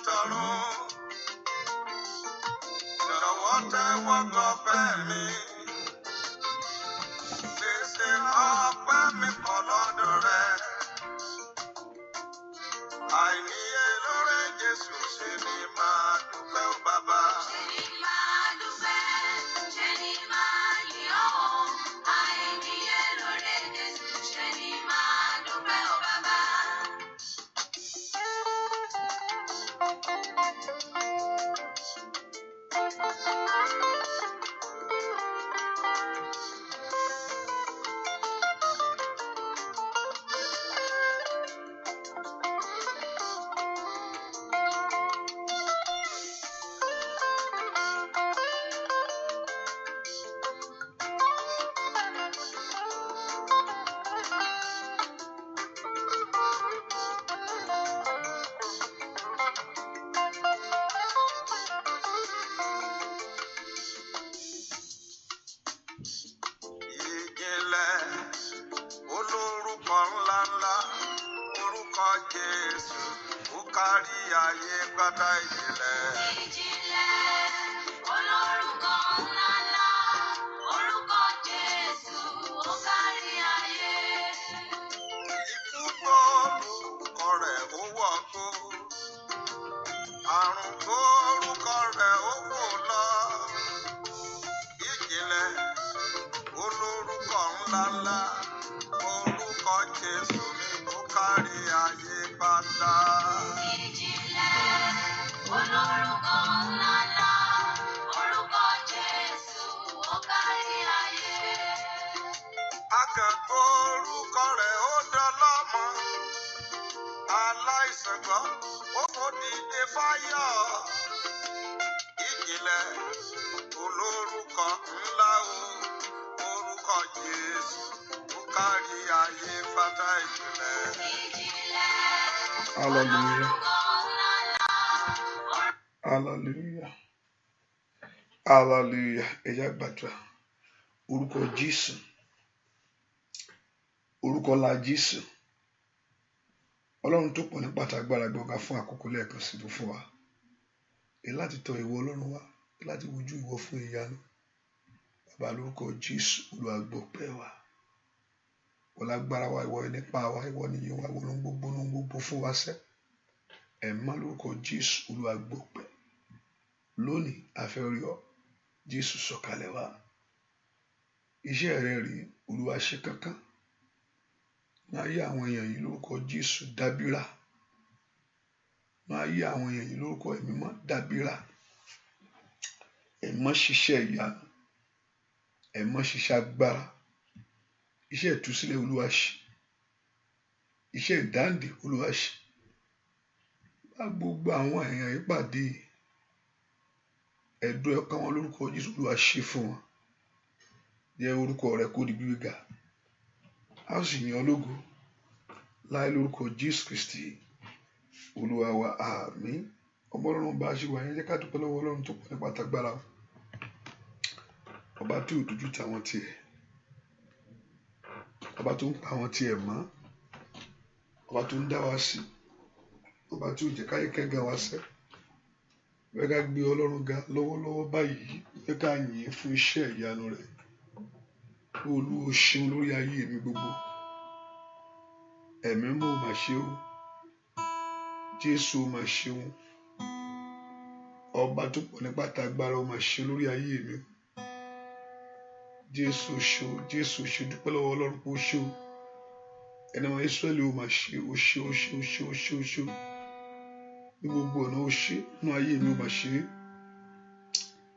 tọ̀run. Jọ̀wọ́ tẹ́wọ́ gbọpẹ́ mi. Gbèsè ọpẹ́ mi pọ̀ lọ́dọ̀ rẹ. Àìníye lóore Jésù ṣe ni máa dúpẹ́ ó bàbá. Ṣe ni máa dúpẹ́, ṣe ni máa yìn ọ́ o. Àìníye lóore Jésù, ṣe ni máa dúpẹ́ ó bàbá. Ìjìnlẹ̀ olórúkọ ńláńlá, orúkọ Jésù, ó kárí ayé pátá ìjìnlẹ̀. Ìjìnlẹ̀ olórúkọ ńláńlá, orúkọ Jésù, ó kárí ayé. Ikú gbórúkọ rẹ̀ ó wọ̀gbó, àrùn gbórúkọ rẹ̀ ó wò lọ. Ìjìnlẹ̀ olórúkọ ńláńlá, orúkọ Jésù mi ó kárí ayé pátá. Ìjìnlẹ̀ olórúkọ ńláńlá, orúkọ Jésù, ó kárí ayé. Akẹ́kọ̀ọ́ orúkọ rẹ̀ ó dọlọ́mọ, aláìsàn gbọ́ ó fò dìde fáyọ̀. Ìjìnlẹ̀ olórúkọ ńlá o, orúkọ Jésù ó kárí ayé pátá ìjìnlẹ̀. Ìjìnlẹ̀ Hallelujah. olórúkọ ńláńlá, Hallelujah. Hallelujah. Ẹ jẹ́ á gbàdúrà. Orúkọ Jésù. Orúkọ ńlá Jésù. Ọlọ́run tó pọ̀ ní pàtàgbára gbọ́gá fún àkókò lẹ́ẹ̀kan sí tó fún wa. Èyí láti tọ̀ ìwọ Ọlọ́run wá, láti wojú ìwọ fún ìyanu. Bàbá lórúkọ Jésù, Olúwa gbọ́ ọpẹ́ wa. Ìwọ lágbára wa, ìwọ nípa wa, ìwọ nìyẹn wa, ìwọ ló ń gbogbo fún wa sẹ́. Ẹ̀mọ́ lórúkọ Jésù, Olúwa gbọ́ ọpẹ́. Lónìí a fẹ́ rí ọ, Jésù sọ̀kalẹ̀ wá. Iṣẹ́ rẹ rí, Olúwa ṣe kankan. Máa yí àwọn èèyàn yìí lórúkọ Jésù dábírà. Máa yí àwọn èèyàn yìí lórúkọ Ẹ̀mí Mímọ́ dábírà. Ẹ̀mọ́ ṣiṣẹ́ ìyanu, ẹ̀mọ́ ṣiṣẹ́ agbára. Iṣẹ́ ìtúsílẹ̀ Olúwa ṣe. Iṣẹ́ ìdáǹdè Olúwa ṣe. Bá gbogbo àwọn èèyàn yìí pàdé ẹ̀dùn ọkàn wọn lórúkọ Jésù, Olúwa ṣe fún wọn. Jẹ́ orúkọ rẹ kó di gbígbéga. A ó sì yan ọ́ lógo láì lórúkọ Jésù Kristi Olúwa wa. Àmín. Ọmọ Ọlọ́run bá a ṣe wà yẹn, jẹ́ ká dúpẹ́ lọ́wọ́ Ọlọ́run tó pọ̀ nípa tagbára. Ọba tí ò dojú tì àwọn tiẹ̀, ọba tó ń pa àwọn tiẹ̀ mọ́, ọba tó ń dá wa sí, ọba tí ò jẹ́ káyé kẹ́gàn wa sẹ́. Fẹ́ ká gbé Ọlọ́run ga lọ́wọ́lọ́wọ́ báyìí, fẹ́ ká yìn ín fún iṣẹ́ ìyanu rẹ̀. Olúwa ṣeun lórí ayé mi gbogbo. Ẹ̀mí mọ́ ò mà ṣe o. Jésù ò mà ṣeun. Ọba tó pọ̀ nípa tagbára ò mà ṣe lórí ayé mi. Jésù ṣe o, Jésù ṣe, dúpẹ́ lọ́wọ́ Ọlọ́run pé ó ṣe o. Ẹni ọmọ Ísírẹ́lì ò mà ṣe, ó ṣe, ó ṣe, ó ṣe, ó ṣe, ó ṣe. Ní gbogbo ọ̀nà ó ṣe, nínú ayé mi ò mà ṣe.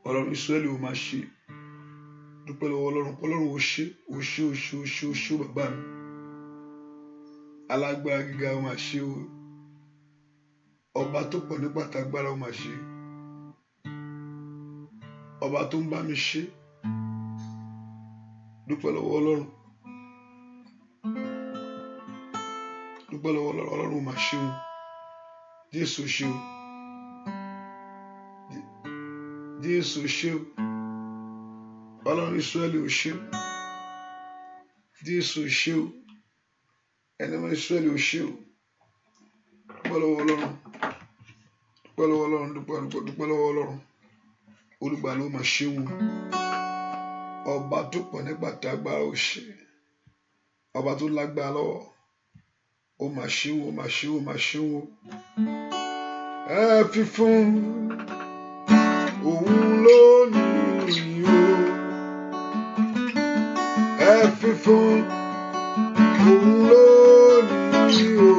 Ọlọ́run Ísírẹ́lì ò mà ṣe. Dúpẹ́ lọ́wọ́ Ọlọ́run pé Ọlọ́run ó ṣe, ó ṣe, ó ṣe, ó ṣe, ó ṣe bàbá mi. Alágbára gíga ó mà ṣe o. Ọba tó pọ̀ nípa tagbára ó mà ṣe. Ọba tó ń bá mi ṣe. Dúpẹ́ lọ́wọ́ Ọlọ́run. Dúpẹ́ lọ́wọ́ Ọlọ́run. Ọlọ́run ó mà ṣe o. Jésù ṣe o. Jésù ṣe o. Ọlọ́run Ísírẹ́lì ò ṣe. Jésù ṣe o. Ẹni ọmọ Ísírẹ́lì ò ṣe o. Dúpẹ́ lọ́wọ́ Ọlọ́run. dúpẹ́ lọ́wọ́ Ọlọ́run, dúpẹ́ lọ́wọ́ Ọlọ́run. Olùgbà ló máa ṣe wò. Ọba tó pọ̀ nígbà tá agbára ó ṣe. Ọba tó lágbára lọ́wọ́. Ó máa ṣe wò, máa ṣe wò, máa ṣe wò. Ẹ fi fún òun lónìí o. Ẹ fi fún òun lónìí o.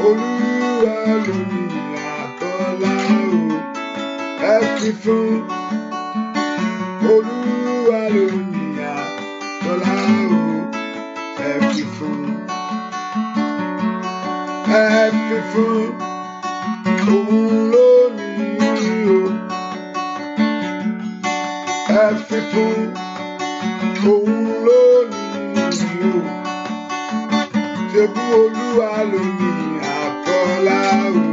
Olúwa lónìí àtọ́lá o. Ẹ fi fún Olúwa lónìí àtọ́lá o. Ẹ fi fún òun lónìí o. Ẹ fi fún òun lónìí o. Ṣebí Olúwa lónìí àtọ́lá o.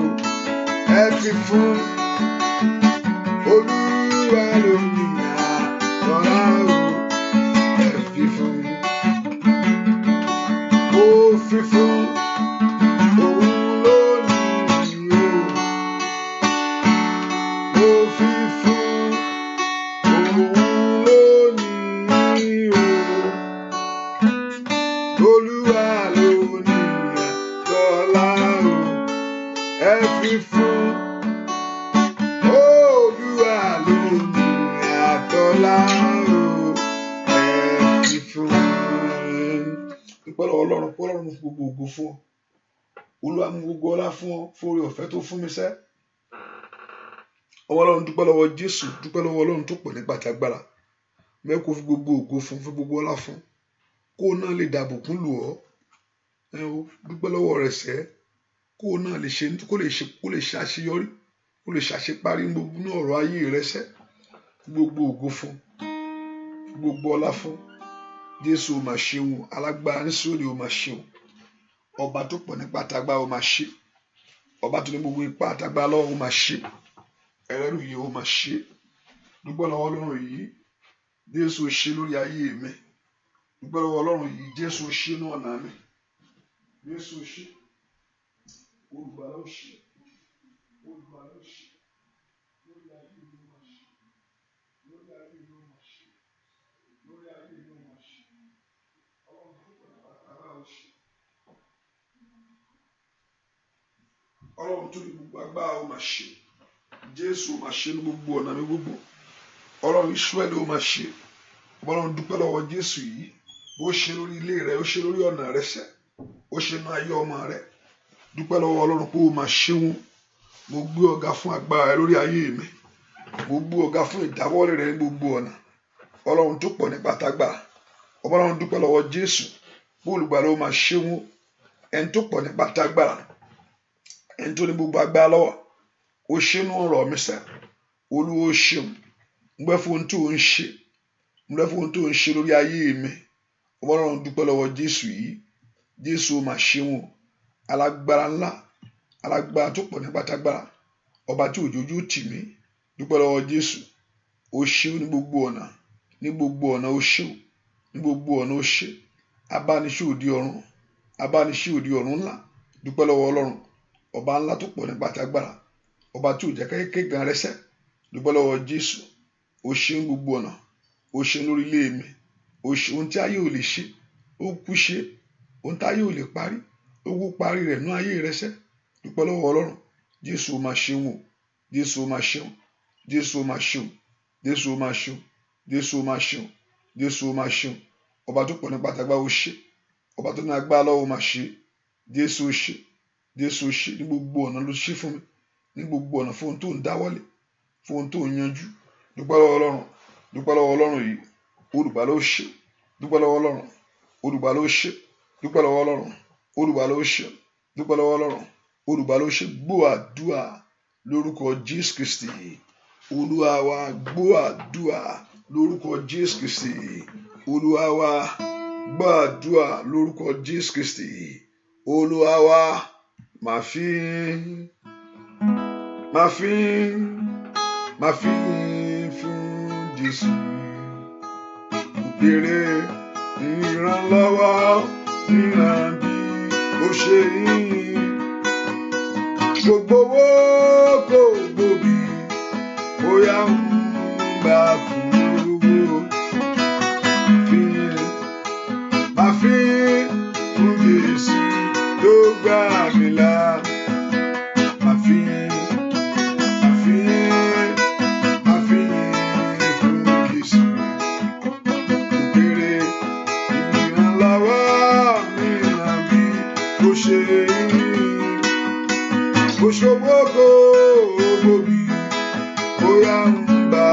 Ẹ fi fún Olúwa lónìí àtọ́lá o. Ẹ fi fún, ó fi fún òun lónìí o. Ó fi fún òun lónìí o. Olúwa lónìí àtọ́lá o. Ẹ fi fún Olúwa lónìí àtọ́lá o. Ẹ fi fún. Dúpẹ́ lọ́wọ́ Ọlọ́run, pé Ọlọ́run fún gbogbo ògo fún ọ. Olúwa mú gbogbo ọlá fún ọ, fún oore ọ̀fẹ́ tó fún mi sẹ́. Ọwọ́ Ọlọ́run, dúpẹ́ lọ́wọ́ Jésù, dúpẹ́ lọ́wọ́ Ọlọ́run tó pọ̀ nípa ti agbára. Mẹ́kò fi gbogbo ògo fún, fi gbogbo ọlá fún. Kó o náà lè dàbò kún lù ọ́. Dúpẹ́ lọ́wọ́ rẹ̀ sẹ́. Kó o náà lè ṣe, kó lè ṣe àṣeyọrí, kó lè ṣàṣeparí gbogbo ní ọ̀rọ̀ ayé rẹ̀ sẹ́. Gbogbo ògo fún, gbogbo ọlá fún. Jésù ó máa ṣeun, alágbára ní Síónì ó máa ṣeun. Ọba tó pọ̀ nípa tagbára ó máa ṣe. Ọba tó ní gbogbo ipá tagbára lọ́wọ́ ó máa ṣe. Ẹlẹ́rù yìí ó máa ṣe. Dúpẹ́ lọ́wọ́ Ọlọ́run yìí. Jésù ó ṣe lórí ayé mi. Dúpẹ́ lọ́wọ́ Ọlọ́run yìí. Jésù ó ṣe ní ọ̀nà mi. Jésù ó ṣe. Olùgbàlà ó ṣe. Olùgbàlà ó ṣe. Lórí ayé mi ó máa ṣe. Lórí ayé mi ó máa ṣe. Lórí ayé mi ó máa ṣe. Ọlọ́run tó pọ̀ nípa tagbára ó ṣe. Ọlọ́run tó ní gbogbo agbára ó máa ṣe. Jésù ó máa ṣe ní gbogbo ọ̀nà mi gbogbo. Ọlọ́run Ísírẹ́lì ó máa ṣe. Ọlọ́run dúpẹ́ lọ́wọ́ Jésù yìí. Bó ṣe lórí ilé rẹ̀, ó ṣe lórí ọ̀nà rẹ̀ sẹ́. Ó ṣe ní ayé ọmọ rẹ̀. Dúpẹ́ lọ́wọ́ Ọlọ́run pé ó máa ṣe wọn. Mo gbé ọ̀gá fún agbára rẹ̀ lórí ayé mi. Mo gbé ọ̀gá fún ìdáwọ́lé rẹ̀ ní gbogbo ọ̀nà. Ọlọ́run tó pọ̀ nípa tagbára. Ọlọ́run dúpẹ́ lọ́wọ́ Jésù. Pé olùgbàlà ó máa ṣe wọn. Ẹni tó pọ̀ nípa tagbára. Ẹni tó ní gbogbo agbára lọ́wọ́. Ó ṣe inú ọ̀rọ̀ mi sẹ́. Olúwa ó ṣeun. Mo gbẹ́ fún ohun tó ń ṣe. Mo gbẹ́ fún ohun tó ń ṣe lórí ayé mi. Ọlọ́run dúpẹ́ lọ́wọ́ Jésù yìí. Jésù ó máa ṣe wọn. Alágbára ńlá. Alágbára tó pọ̀ nípa tagbára. Ọba tí òjòjú tì mí. Dúpẹ́ lọ́wọ́ Jésù. Ó ṣeun ní gbogbo ọ̀nà. Ní gbogbo ọ̀nà ó ṣeun. Ní gbogbo ọ̀nà ó ṣe. Abániṣe òdi ọ̀run. Abániṣe òdi ọ̀run ńlá. Dúpẹ́ lọ́wọ́ Ọlọ́run. Ọba ńlá tó pọ̀ nípa tagbára. Ọba tí ò jẹ́ kékeré gan rẹ́sẹ̀. Dúpẹ́ lọ́wọ́ Jésù. Ó ṣe ní gbogbo ọ̀nà. Ó ṣe lórí ilé mi. Ó ṣe ohun tí ayé ò lè ṣe. Ó kú ṣe. Ohun tí ayé ò lè parí. Ó kú parí rẹ̀ ní ayé rẹ́sẹ̀. Dúpẹ́ lọ́wọ́ Ọlọ́run. Jésù ó máa ṣe wọn. Jésù ó máa ṣe wọn. Jésù ó máa ṣe wọn. Jésù ó máa ṣe wọn. Jésù ó máa ṣe wọn. Jésù ó máa ṣe wọn. Ọba tó pọ̀ nípa tagbára ó ṣe. Ọba tó ní agbára lọ́wọ́ ó máa ṣe. Jésù ó ṣe. Jésù ó ṣe. Ní gbogbo ọ̀nà ló ṣe fún mi. Ní gbogbo ọ̀nà fún ohun tó ń dáwọ́lé. Fún ohun tó ń yanjú. Dúpẹ́ lọ́wọ́ Ọlọ́run. Dúpẹ́ lọ́wọ́ Ọlọ́run yìí. Olùgbàlà ó ṣe. Dúpẹ́ lọ́wọ́ Ọlọ́run. Olùgbàlà ó ṣe. Dúpẹ́ lọ́wọ́ Ọlọ́run. Olùgbàlà ó ṣe. Dúpẹ́ lọ́wọ́ Ọlọ́run. Olùgbàlà ó ṣe. Gbọ́ àdúrà lórúkọ Jésù Kristi. Olúwa wa, gbọ́ àdúrà lórúkọ Jésù Kristi. Olúwa wa, gbọ́ àdúrà lórúkọ Jésù Kristi. Olúwa wa, máa fi fún Jésù. Òkèrè ìrànlọ́wọ́ níran bí ó ṣe yín. gbogbo owó kò gbòbí bóyá ń gbà fún owó máa fi fún Jésù tó gbà mí là máa fi fún Jésù òkèrè ìrànlọ́wọ́ mi ràn mí kó ṣe kó ṣòwò kó gbòbí bóyá ń gbà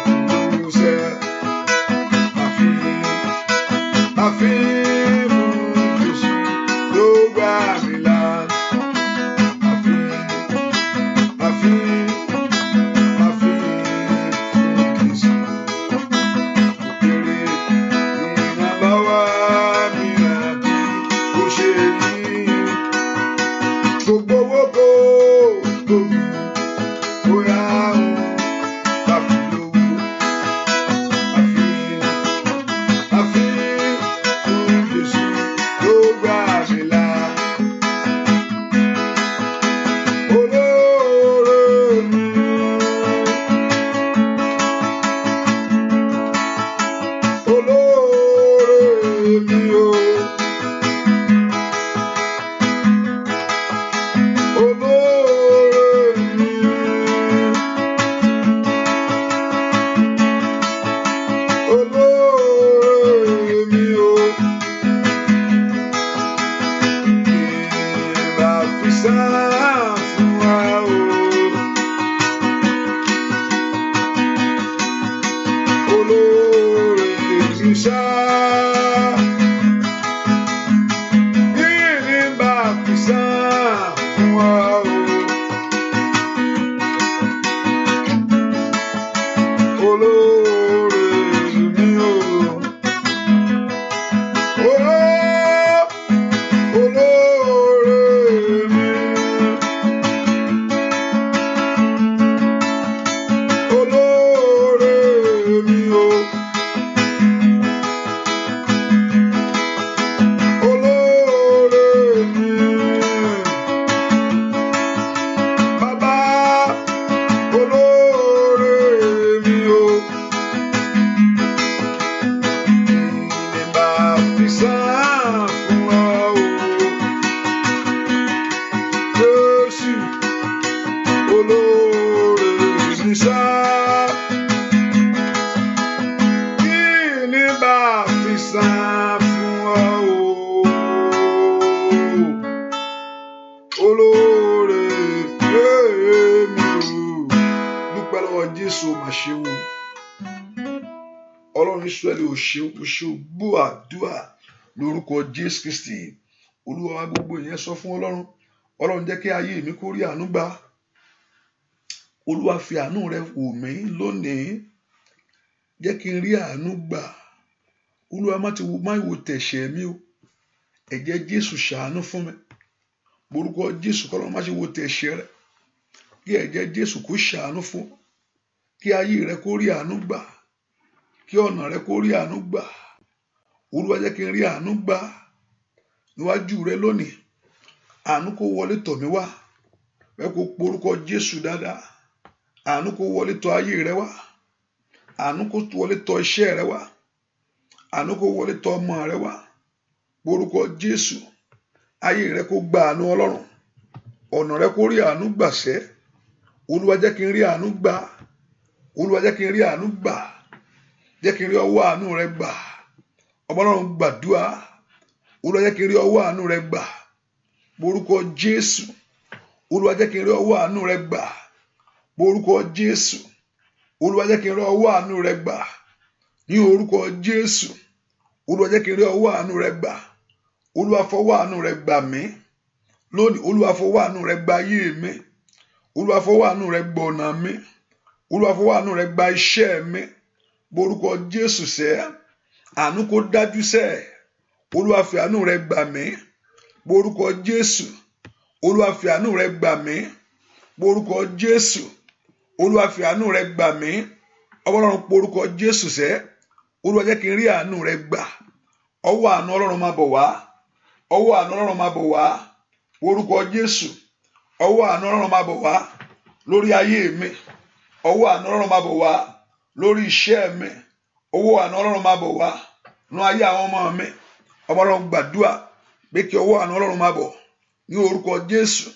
fún ṣe máa fi fún Jésù tó gbà mí là máa fi fún Jésù òkèrè ìrànlọ́wọ́ mi ràn mí kó ṣe gbogbo owó kó tóbi bóyá ń gbà fún lówó àfi fún Jésù tó gbà mí là olóore mi o Ísírẹ́lì ò ṣe gbọ́ àdúrà lórúkọ Jésù Kristi. Olúwa wa gbogbo ìyẹn sọ fún Ọlọ́run jẹ́ kí ayé mi kó rí àánú gbà. Olúwa fi àánú rẹ wò mí lónìí, jẹ́ kí n rí àánú gbà. Olúwa má wo tẹ̀ṣẹ̀ mi o, ẹ̀jẹ̀ Jésù ṣàánú fún mi. Orúkọ Jésù kọ́lọ́run má ṣe wo tẹ̀ṣẹ̀ rẹ, kí ẹ̀jẹ̀ Jésù kó ṣàánú fún, kí ayé rẹ kó rí àánú gbà, kí ọ̀nà rẹ kó rí àánú gbà. Olúwa jẹ́ kí n rí àánú gbà níwájú rẹ lónìí. Àánú kó wọlé tọ̀ mí wá, ẹ kó porúkọ Jésù dáadáa. Àánú kó wọlé tọ̀ ayé rẹ wá, àánú kó wọlé tọ̀ iṣẹ́ rẹ wá, àánú kó wọlé tọ̀ ọmọ rẹ wá. Porúkọ Jésù, ayé rẹ kó gba àánú Ọlọ́run, ọ̀nà rẹ kó rí àánú gbàṣẹ́. Olúwa jẹ́ kí n rí àánú gbà, Olúwa jẹ́ kí n rí àánú gbà, jẹ́ kí n rí ọwọ́ àánú rẹ gbà. Ọmọ Ọlọ́run gbàdúrà, Olúwa jẹ́ kí n rí ọwọ́ àánú rẹ gbà. Porúkọ Jésù, Olúwa jẹ́ kí n rí ọwọ́ àánú rẹ gbà. Porúkọ Jésù, Olúwa jẹ́ kí n rí ọwọ́ àánú rẹ gbà. Ní orúkọ Jésù, Olúwa jẹ́ kí n rí ọwọ́ àánú rẹ gbà. Olúwa fọwọ́ àánú rẹ gbà mí lónìí. Olúwa fọwọ́ àánú rẹ gbà ayé mi. Olúwa fọwọ́ àánú rẹ gbà ọ̀nà mi. Olúwa fọwọ́ àánú rẹ gbà iṣẹ́ mi. Porúkọ Jésù sẹ́, àánú kó dájú sẹ́. Olúwa fi àánú rẹ gbà mí. Porúkọ Jésù, Olúwa fi àánú rẹ gbà mí. Porúkọ Jésù, Olúwa fi àánú rẹ gbà mí. Ọlọ́run porúkọ Jésù sẹ́, Olúwa jẹ́ kí n rí àánú rẹ gbà. Ọwọ́ àánú Ọlọ́run máa bọ̀ wá, ọwọ́ àánú Ọlọ́run máa bọ̀ wá. Porúkọ Jésù, ọwọ́ àánú Ọlọ́run máa bọ̀ wá lórí ayé mi, ọwọ́ àánú Ọlọ́run máa bọ̀ wá lórí iṣẹ́ mi, ọwọ́ àánú Ọlọ́run máa bọ̀ wá nínú ayé àwọn ọmọ mi. Ọmọ Ọlọ́run gbàdúrà pé kí ọwọ́ àánú Ọlọ́run máa bọ̀ ní orúkọ Jésù.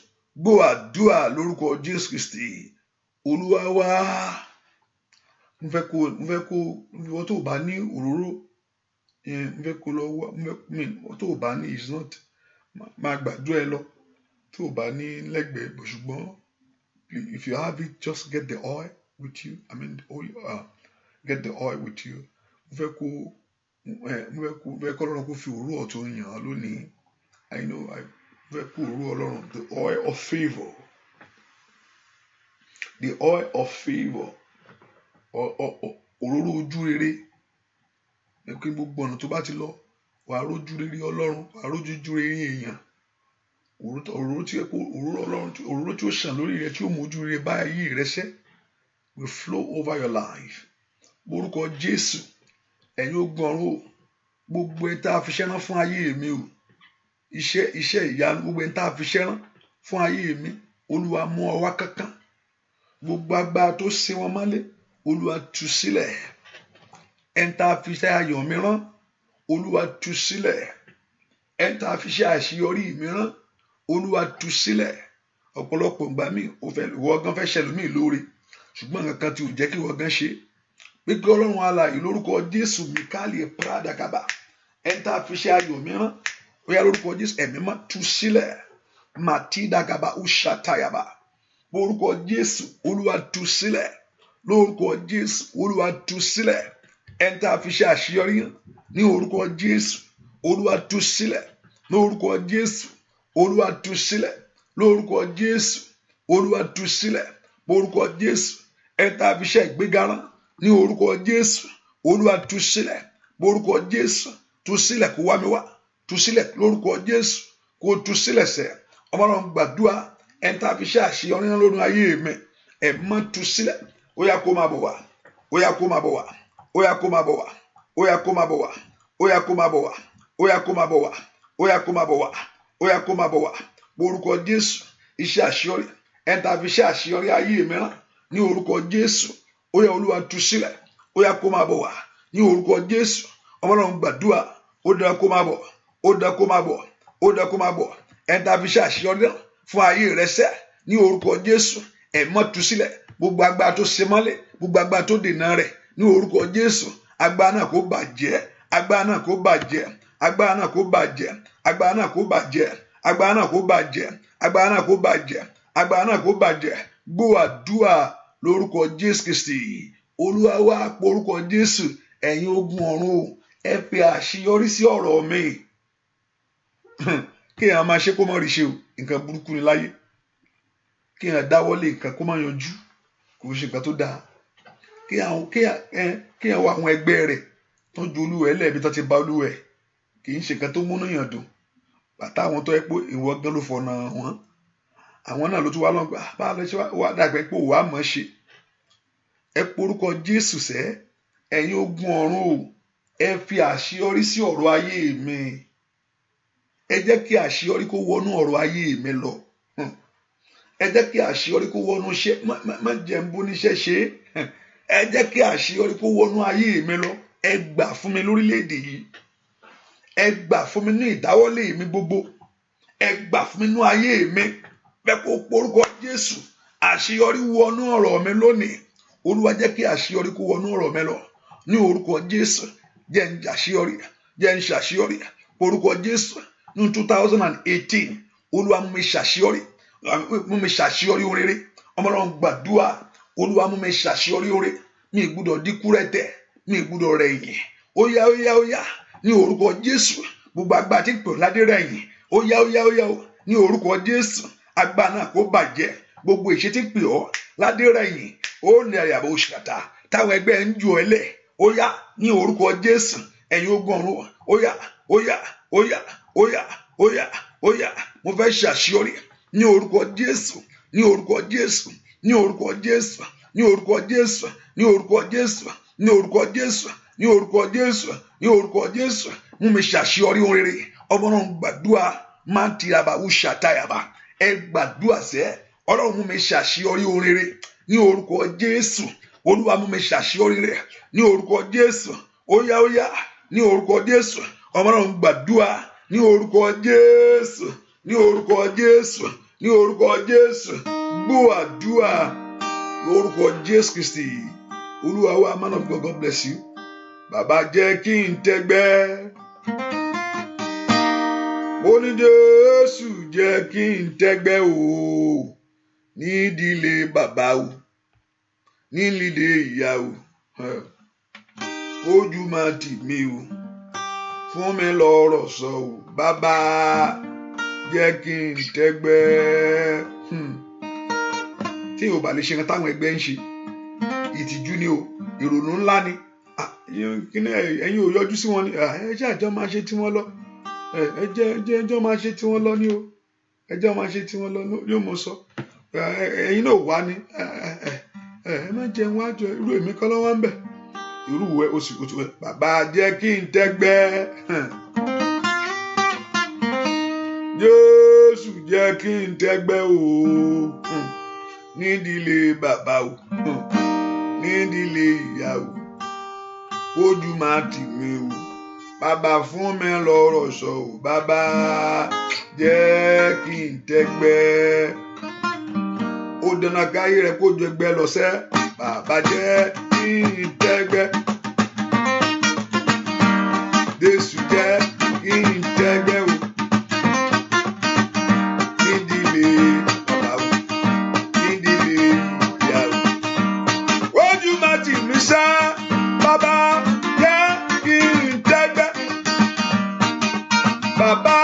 Gbọ́ àdúrà lórúkọ Jésù Kristi Olúwa wa. Mo fẹ́ kó wọ́n tó bá ní òróró, mo fẹ́ kó lọ wá, wọ́n tó bá ní is not máa gbàdúrà ẹ lọ tó bá ní lẹ́gbẹ̀ẹ́, bó ṣùgbọ́n if you have it, just get the oil with you. I mean get the oil with you. Mo fẹ́ kó Ọlọ́run kó fi òróró ọ̀tún yàn án lónìí. I know mo fẹ́ kó òróró Ọlọ́run, the oil of favour, the oil of favour, òróró ojú rere. Kí gbogbo ọ̀nà tó bá ti lọ wàá rójú rere Ọlọ́run, wàá rójú rere èèyàn. Òróró tí ó ṣàn lórí rẹ tí ó mójú rere bá ayé rẹ ṣẹ́ will flow over your life. Orúkọ Jésù, ẹ̀yin ogun ọ̀run o, gbogbo ẹ̀ tá a fi ṣẹ́rán fún ayé mi o, iṣẹ́ ìyanu, gbogbo ẹ̀ tá a fi ṣẹ́rán fún ayé mi, Olúwa mú ọwọ́ kankan. Gbogbo agbára tó ṣe wọn mọ́lé, Olúwa tú sílẹ̀. Ẹ̀ tá a fi ṣe ayọ̀ mi rán, Olúwa tú sílẹ̀. Ẹ̀ tá a fi ṣe àṣeyọrí mi rán, Olúwa tú sílẹ̀. Ọ̀pọ̀lọpọ̀ ìgbà míì ìwọ gan fẹ́ ṣẹlòmíì lóore, ṣùgbọ́n nǹkan tí ò jẹ́ kí ìwọ gan ṣe. Pé kí Ọlọ́run alààyè lórúkọ Jésù Mikali Pradakaba, ẹ̀ tá a fi ṣe ayọ̀ mi rán, ó yá lórúkọ Jésù ẹ̀mí má tú sílẹ̀. Matidagaba Ushatayaba, lórúkọ Jésù Olúwa tú sílẹ̀. Lórúkọ Jésù Olúwa tú sílẹ̀. Ẹ̀ tá a fi ṣe àṣeyọrí ní orúkọ Jésù Olúwa tú sílẹ̀. Lórúkọ Jésù Olúwa tú sílẹ̀. Lórúkọ Jésù Olúwa tú sílẹ̀. Lórúkọ Jésù ẹ̀ tá a fi ṣe ìgbéga rán ní orúkọ Jésù Olúwa tú sílẹ̀. Lórúkọ Jésù tú sílẹ̀ kó wá mi wá. Tú sílẹ̀ lórúkọ Jésù kó tú sílẹ̀ sẹ́. Ọmọ Ọlọ́run gbàdúrà ẹ̀ tá a fi ṣe àṣeyọrí lórí ayé mi, ẹ̀ má tú sílẹ̀. Ó yá kó máa bọ̀ wá. Ó yá kó máa bọ̀ wá. Ó yá kó máa bọ̀ wá. Ó yá kó máa bọ̀ wá. Ó yá kó máa bọ̀ wá. Ó yá kó máa bọ̀ wá. Ó yá kó máa bọ̀ wá. Ó yá kó máa bọ̀ wá. Orúkọ Jésù iṣẹ́ àṣeyọrí ẹ̀ tá a fi ṣe àṣeyọrí ayé mi rán ní orúkọ Jésù. Ó yá Olúwa tú sílẹ̀. Ó yá kó máa bọ̀ wá ní orúkọ Jésù. Ọmọ Ọlọ́run gbàdúrà ó dára kó máa bọ̀. Ó dára kó máa bọ̀. Ó dára kó máa bọ̀. Ẹ̀ tá a fi ṣe àṣeyọrí fún ayé rẹ sẹ́ ní orúkọ Jésù. Ẹ̀ má tú sílẹ̀. Gbogbo agbára tó ṣe mọ́lẹ̀, gbogbo agbára tó dènà rẹ̀ ní orúkọ Jésù. Agbára náà kó bàjẹ́. Agbára náà kó bàjẹ́. Agbára náà kó bàjẹ́. Agbára náà kó bàjẹ́. Agbára náà kó bàjẹ́. Agbára náà kó bàjẹ́. Agbára náà kó bàjẹ́. Gbọ́ àdúrà lórúkọ Jésù Kristi Olúwa wa. Orúkọ Jésù, ẹ̀yin ogun ọ̀run ẹ fi àṣeyọrí sí ọ̀rọ̀ mi. Kéèyàn máa ṣe kó má rí ṣe o, nǹkan burúkú ni láyé. Kéèyàn dáwọ́lé nǹkan kó má yanjú, kò ṣe nǹkan tó dáa. Kéèyàn wá àwọn ẹgbẹ́ rẹ̀ tó ju olúwẹ̀ lẹ́ẹ̀bí tó ti bá olúwẹ̀, kì í ṣe nǹkan tó múnú yàn dùn. Bàtà àwọn tó yẹ pé ìwọ gan ló fọ̀nà wọn, àwọn náà ló tún wá lọ́gbà bá lọ ṣe wá dàgbẹ́ pé òwà mọ̀ ṣe. Ẹ porúkọ Jésù sẹ́, ẹ̀yin ogun ọ̀run o, ẹ fi àṣeyọrí sí ọ̀rọ̀ ayé mi. Ẹ jẹ́ kí àṣeyọrí kó wọnú ọ̀rọ̀ ayé mi lọ. Ẹ jẹ́ kí àṣeyọrí kó wọnú iṣẹ́, má jẹ́ ń bó níṣẹ́ ṣe. Ẹ jẹ́ kí àṣeyọrí kó wọnú ayé mi lọ. Ẹ gbà fún mi lórílẹ̀‐èdè yìí. Ẹ gbà fún mi ní ìdáwọ́lé mi gbogbo. Ẹ gbà fún mi ní ayé mi. Bẹ́ẹ̀ kó porúkọ Jésù, àṣeyọrí wọnú ọ̀rọ̀ mi lónìí. Olúwa jẹ́ kí àṣeyọrí kó wọnú ọ̀rọ̀ mi lọ. Ní orúkọ Jésù, jẹ́ ń ṣàṣeyọrí, jẹ́ ń ṣàṣeyọrí. Orúkọ Jésù, ní 2018, Olúwa mú mi ṣàṣeyọrí, mú mi ṣàṣeyọrí rere. Ọmọ Ọlọ́run gbàdúrà, Olúwa mú mi ṣàṣeyọrí rere. Mi ì gbúdọ̀ dínkù rẹ̀tẹ̀, mi ì gbúdọ̀ rẹ̀yìn. Ó yá ó yá ó yá, ní orúkọ Jésù, gbogbo agbára tí ń pè ọ́ ládé rẹ̀yìn. Ó yá ó yá ó yá ó, ní orúkọ Jésù, agbára náà kó bàjẹ́. Gbogbo ìṣe tí ń pè ọ́ ládé rẹ̀yìn, ó lè àyàbò òṣìkàtà táwọn ẹgbẹ́ ń ju ẹ lẹ̀. Ó yá ní orúkọ Jésù, ẹ̀yin ogun ọ̀run, ó yá ó yá ó yá ó yá ó yá ó yá. Mo fẹ́ ṣàṣeyọrí ní orúkọ Jésù, ní orúkọ Jésù, ní orúkọ Jésù, ní orúkọ Jésù, ní orúkọ Jésù, ní orúkọ Jésù, ní orúkọ Jésù, ní orúkọ Jésù. Mú mi ṣàṣeyọrí rere. Ọmọ náà gbàdúrà máa ń tira bàbá ṣàtàyàbá. ẹ gbàdúrà sẹ́ ọlọ́run mú mi ṣàṣeyọrí oríire ní orúkọ Jésù olúwa mú mi ṣàṣeyọrí rẹ̀ ní orúkọ Jésù óyá ní orúkọ Jésù ọmọlọ́run gbàdúrà ní orúkọ Jésù ní orúkọ Jésù ní orúkọ Jésù gbọ́ àdúrà lórúkọ Jésù Kristi olúwa wa man of God bless you. Bàbá jẹ́ kí n tẹ́gbẹ́ mo ní Jésù jẹ́ kí n tẹ́gbẹ́ o nídìílé bàbá o nílìdé ìyá o ojú máa tì mí o fún mi lọ́rọ̀ sọ o bàbá jẹ́ kí n tẹ́gbẹ́ tí o bá lè ṣe nǹkan táwọn ẹgbẹ́ ń ṣe ìtìjú ni o ìrònú ńlá ni ẹ̀yin ò yọjú sí wọn ni ẹ jẹ́ àjọ máa ṣe tí wọ́n lọ ẹ jẹ́ ẹjọ́ máa ṣe tí wọ́n lọ ní o ẹjọ́ máa ṣe tí wọ́n lọ ní o mo sọ ẹ̀yin náà wá ní ẹ má jẹun wájú irú èmi kọ́ lọ́wọ́ ń bẹ̀ irú ẹ oṣù kòtò ẹ bàbá jẹ́ kí n tẹ́gbẹ́ Jésù jẹ́ kí n tẹ́gbẹ́ o nídìílé bàbá o nídìílé ìyá o ojú máa tì mí o bàbá fún mi lọ́rọ̀ sọ o bàbá jẹ́ kí n tẹ́gbẹ́ ó dáná káyé rẹ kó ju ẹgbẹ́ lọ sẹ́ bàbá jẹ́ kí n tẹ́gbẹ́ Jésù jẹ́ kí n tẹ́gbẹ́ o nídìílé bàbá o nídìílé ìyá o ojú máa tì mí sá bàbá jẹ́ kí n tẹ́gbẹ́ bàbá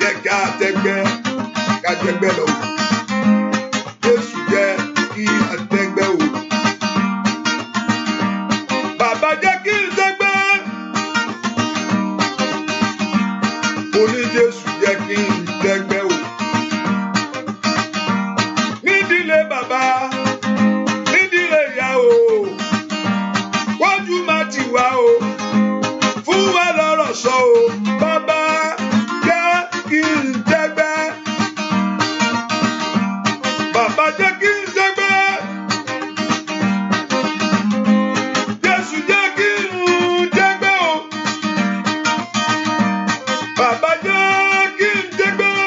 jẹ́ ká tẹ́gbẹ́ ká tẹ́gbẹ́ lọ Jésù jẹ́ kí a tẹ́gbẹ́ o bàbá jẹ́ kí n tẹ́gbẹ́ oní Jésù jẹ́ kí n tẹ́gbẹ́ o nídìílé bàbá nídìílé ìyá o wájú máa ti wá o fún wa lọ́rọ̀ sọ o bàbá jẹ́ kí n tẹ́gbẹ́ bàbá jẹ́ kí n tẹ́gbẹ́ Jésù jẹ́ kí n tẹ́gbẹ́ o bàbá jẹ́ kí n tẹ́gbẹ́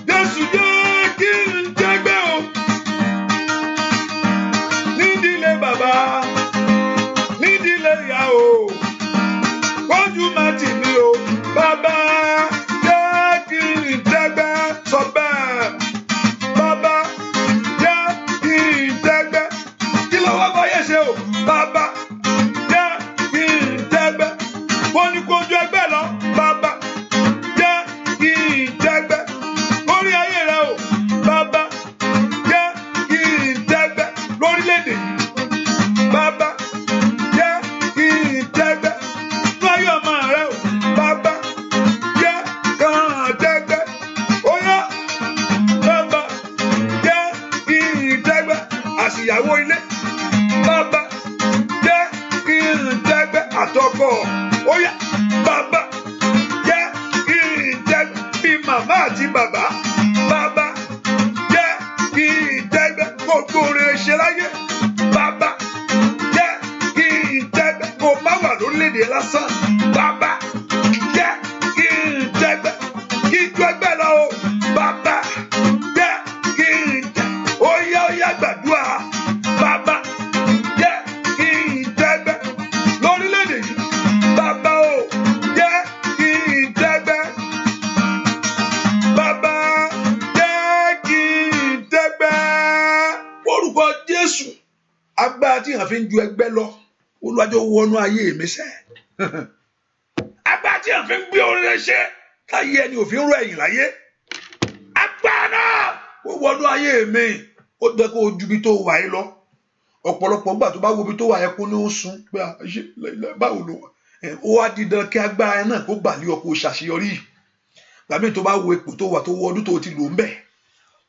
Jésù jẹ́ kí n tẹ́gbẹ́ o nídìílé bàbá nídìílé ìyá o kójú má tì mí o bàbá jẹ́ kí n tẹ́gbẹ́ sọ bẹ́ẹ̀ bàbá jẹ́ kí n tẹ́gbẹ́ kí ló wá báyé ṣe o bàbá jẹ́ kí n tẹ́gbẹ́ wọ́n ní kójú ẹgbẹ́ lọ bàbá jẹ́ kí n tẹ́gbẹ́ lórí ayé rẹ o bàbá jẹ́ kí n tẹ́gbẹ́ lórílẹ̀-èdè bàbá jẹ́ kí n tẹ́gbẹ́ lórí ọmọ rẹ o bàbá jẹ́ kàn tẹ́gbẹ́ óyá bàbá jẹ́ kí n tẹ́gbẹ́ àṣìyàwó ilé bàbá jẹ́ kí n tẹ́gbẹ́ àtọkọ óyá bàbá jẹ́ kí n tẹ́gbẹ́ bí màmá àti bàbá bàbá jẹ́ kí n tẹ́gbẹ́ gbogbo rẹ̀ ṣe láyé bàbá jẹ́ kí n tẹ́gbẹ́ kó má wà lórílẹ̀‐èdè lásán bàbá jẹ́ kí n tẹ́gbẹ́ kí ju ẹgbẹ́ lọ o bàbá jẹ́ kí n tẹ́ óyá gbàdúrà bàbá jẹ́ kí n tẹ́gbẹ́ lórílẹ̀‐èdè yìí bàbá o jẹ́ kí n tẹ́gbẹ́ bàbá jẹ́ kí n tẹ́gbẹ́ orúkọ Jésù agbára tí yàn fi ń ju ẹgbẹ́ lọ olùwàjọ wọnú ayé mi sẹ́ agbára tí yàn fi ń gbé orin ṣe láyé ẹni òfin rọ ẹ̀yìn láyé agbára náà ó wọnú ayé mi ó dẹ́ kó o ju ibi tó wà yìí lọ ọ̀pọ̀lọpọ̀ gbà tó bá wo ibi tó wà yẹn kó ní ó sún pé báwo ló wà ó wá dídán kí agbára náà kó gbà lé ọ kó o ṣàṣeyọrí gbàmí tó bá wo ipò tó wà tó wọ ọdún tó ti lò ń bẹ̀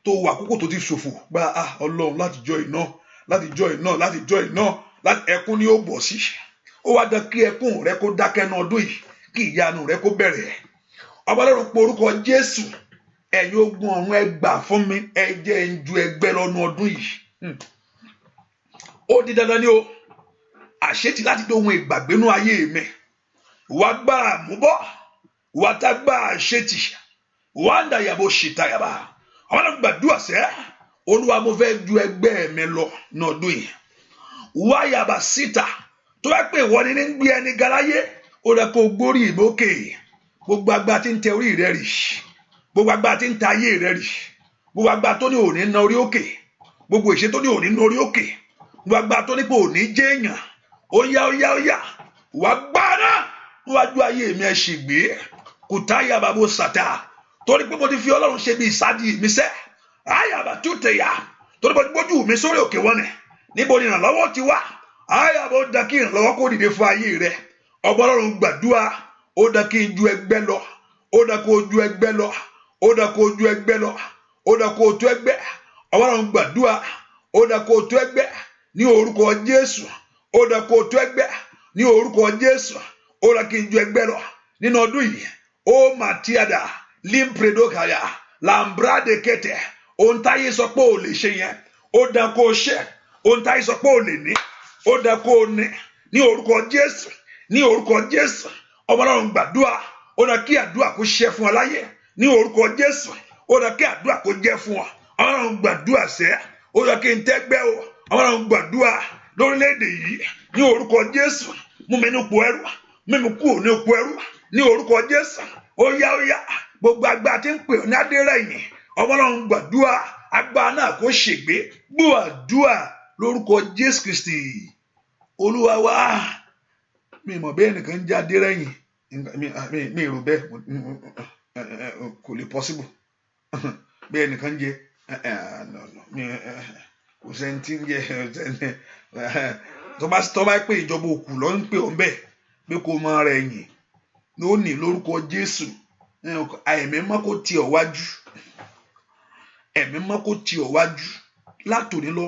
tó wà àkókò tó ti ṣòfò gba Ọlọ́run látijọ́ iná láti ẹkún ni ó bọ̀ sí ó wá dán kí ẹkún rẹ kó dákẹ́ ní ọdún yìí kí ìyanu rẹ kó bẹ̀rẹ̀ ọba Ọlọ́run pe orúkọ Jésù ẹ̀yin ogun ọ̀run ẹ gbà fún mi ẹ jẹ́ n ju ẹgbẹ́ lọ́nu ọdún yìí ó di dandan ni o àṣetì láti dé ohun ìgbàgbénú ayé mi wà gbára mú bọ́ wà tá gbá àṣetì wà ń dàyàbò ṣìtàyàbà àwọn náà gbàdúrà sẹ́ Olúwa mo fẹ́ ju ẹgbẹ́ mi lọ ní ọdún yìí wà yàbà síta tó bá pè wọ́n ní gbé ẹni galáyé ó rẹ kó gbórí ìmókè gbogbo agbá tí ń tẹ orí rẹ rì gbogbo agbá tí ń ta ayé rẹ rì gbogbo agbá tó ní òní ná orí òkè gbogbo ìṣe tó ní òní ná orí òkè gbogbo agbá tó ní pé òní jẹ́ èèyàn ó yá wà gbáná níwájú ayé mi ẹ ṣègbè kò táyà bàbá sàtà torí pé mo ti fi Ọlọ́run ṣe bí ìsádi mi sẹ́ àyàbà tó tẹ̀yà torí pé gbójú mi sórí òkè wọn nẹ̀ níbo ni ìrànlọ́wọ́ ti wá àyàbà ó dá kí ìrànlọ́wọ́ kó dìde fún ayé rẹ ọba Ọlọ́run gbàdúrà ó dá kí n ju ẹgbẹ́ lọ ó dá kó ju ẹgbẹ́ lọ ó dá kó ju ẹgbẹ́ lọ ó dá kó tó ẹgbẹ́ ọba Ọlọ́run gbàdúrà ó dá kó tó ẹgbẹ́ ní orúkọ Jésù ó dá kó tó ẹgbẹ́ ní orúkọ Jésù ó dá kí n ju ẹgbẹ́ lọ nínú ọdún yìí ó màtíàdà limpredokaya lambrade kẹtẹ ohun táyé sọ pé ò lè ṣe yẹn ó dá kó ṣe ohun táyé sọ pé ò lè ní ó dá kó ní orúkọ Jésù ní orúkọ Jésù ọba Ọlọ́run gbàdúrà ó dá kí àdúrà kó ṣe fún ọ láyé ní orúkọ Jésù ó dá kí àdúrà kó jẹ́ fún ọ Ọlọ́run gbàdúrà sẹ́ ó dá kí n tẹ́gbẹ́ o Ọlọ́run gbàdúrà lórílẹ̀‐èdè yìí ní orúkọ Jésù mú mi nípò ẹrú mímú kúrò ní ipò ẹrú ní orúkọ Jésù ó yá gbogbo agbá tí ń pè ní adérẹ̀yìn ọba Ọlọ́run gbàdúrà agbá náà kó ṣègbé gbọ́ àdúrà lórúkọ Jésù Kristi Olúwa wa mi mọ̀ bẹ́ẹ̀ nìkan ń jáde rẹ̀yìn mi rò bẹ́ẹ̀ kò lè possible bẹ́ẹ̀ nìkan jẹ́ kò sẹ́ni tí ń jẹ́ tó bá pé ìjọba òkú lọ ń pè ọ́ bẹ́ẹ̀ pé kò mọ ara ẹ̀yìn lónìí lórúkọ Jésù ẹ̀mí mọ́ kó tì ọ́ wájú ẹ̀mí mọ́ kó tì ọ́ wájú látòní lọ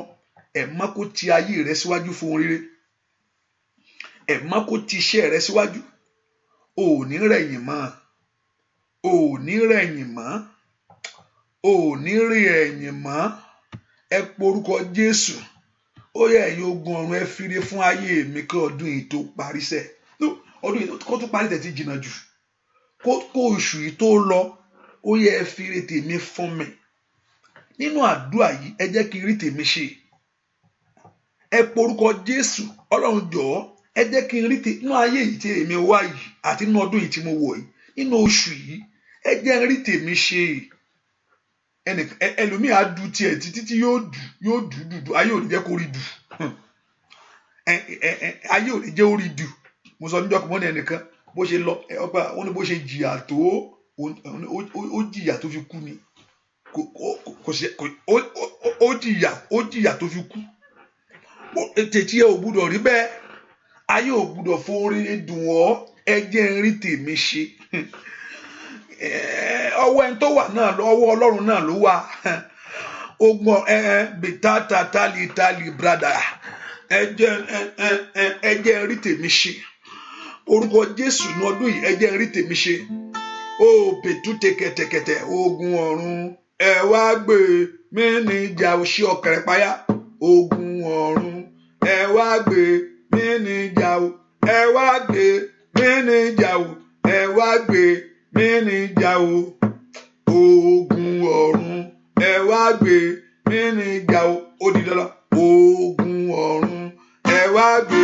ẹ̀mí mọ́ kó tì ayé rẹ síwájú fún rere ẹ̀mí mọ́ kó tì iṣẹ́ rẹ síwájú ò ní rẹ̀yìn mọ́ ò ní rẹ̀yìn mọ́ ò ní rí ẹ̀yìn mọ́ ẹ porúkọ Jésù ó yẹ ẹ̀yin ogun ọ̀run ẹ fìrè fún ayé mi kí ọdún yìí tó parí sẹ́ ọdún yìí kó tó parí tẹ̀tí jìnnà jù kó oṣù yìí tó lọ ó yẹ ẹ fìrè tèmi fún mi nínú àdúrà yìí ẹ jẹ́ kí n rí tèmi ṣe ẹ porúkọ Jésù Ọlọ́run jọ̀ọ́ ẹ jẹ́ kí n rí tèmi nínú ayé yìí tí èmi wá yìí àti nínú ọdún yìí tí mo wọ̀ yìí nínú oṣù yìí ẹ jẹ́ n rí tèmi ṣe ẹlòmíì á du tiẹ̀ títí tí yóò dù ayé ò ní jẹ́ kó rí dù ayé ò ní jẹ́ ó rí dù mo sọ níjọ́ kan mọ́ ní ẹnìkan bó ṣe lọ ọgbà ó ní bó ṣe jìyà tó ó jìyà tó fi kú ni ó jìyà tó fi kú tètè ẹ ò gbúdọ̀ rí bẹ́ẹ̀ ayé ò gbúdọ̀ forí dùn ọ́ ẹ jẹ́ n rí tèmi ṣe ọwọ́ ẹni tó wà náà ọwọ́ Ọlọ́run náà ló wà ogun bìtátà tálítálí brada ẹ jẹ́ n rí tèmi ṣe orúkọ Jésù ní ọdún yìí ẹ jẹ́ n rí tèmi ṣe ó bètú tẹkẹtẹkẹtẹ ogun ọ̀run ẹ wá gbé mí níjà òṣì ọ̀kẹ́rẹ́ páyà ogun ọ̀run ẹ wá gbé mí níjà ẹ wá gbé mí níjà ẹ wá gbé mí níjà ogun ọ̀run ẹ wá gbé mí níjà ó di dandan ogun ọ̀run ẹ wá gbé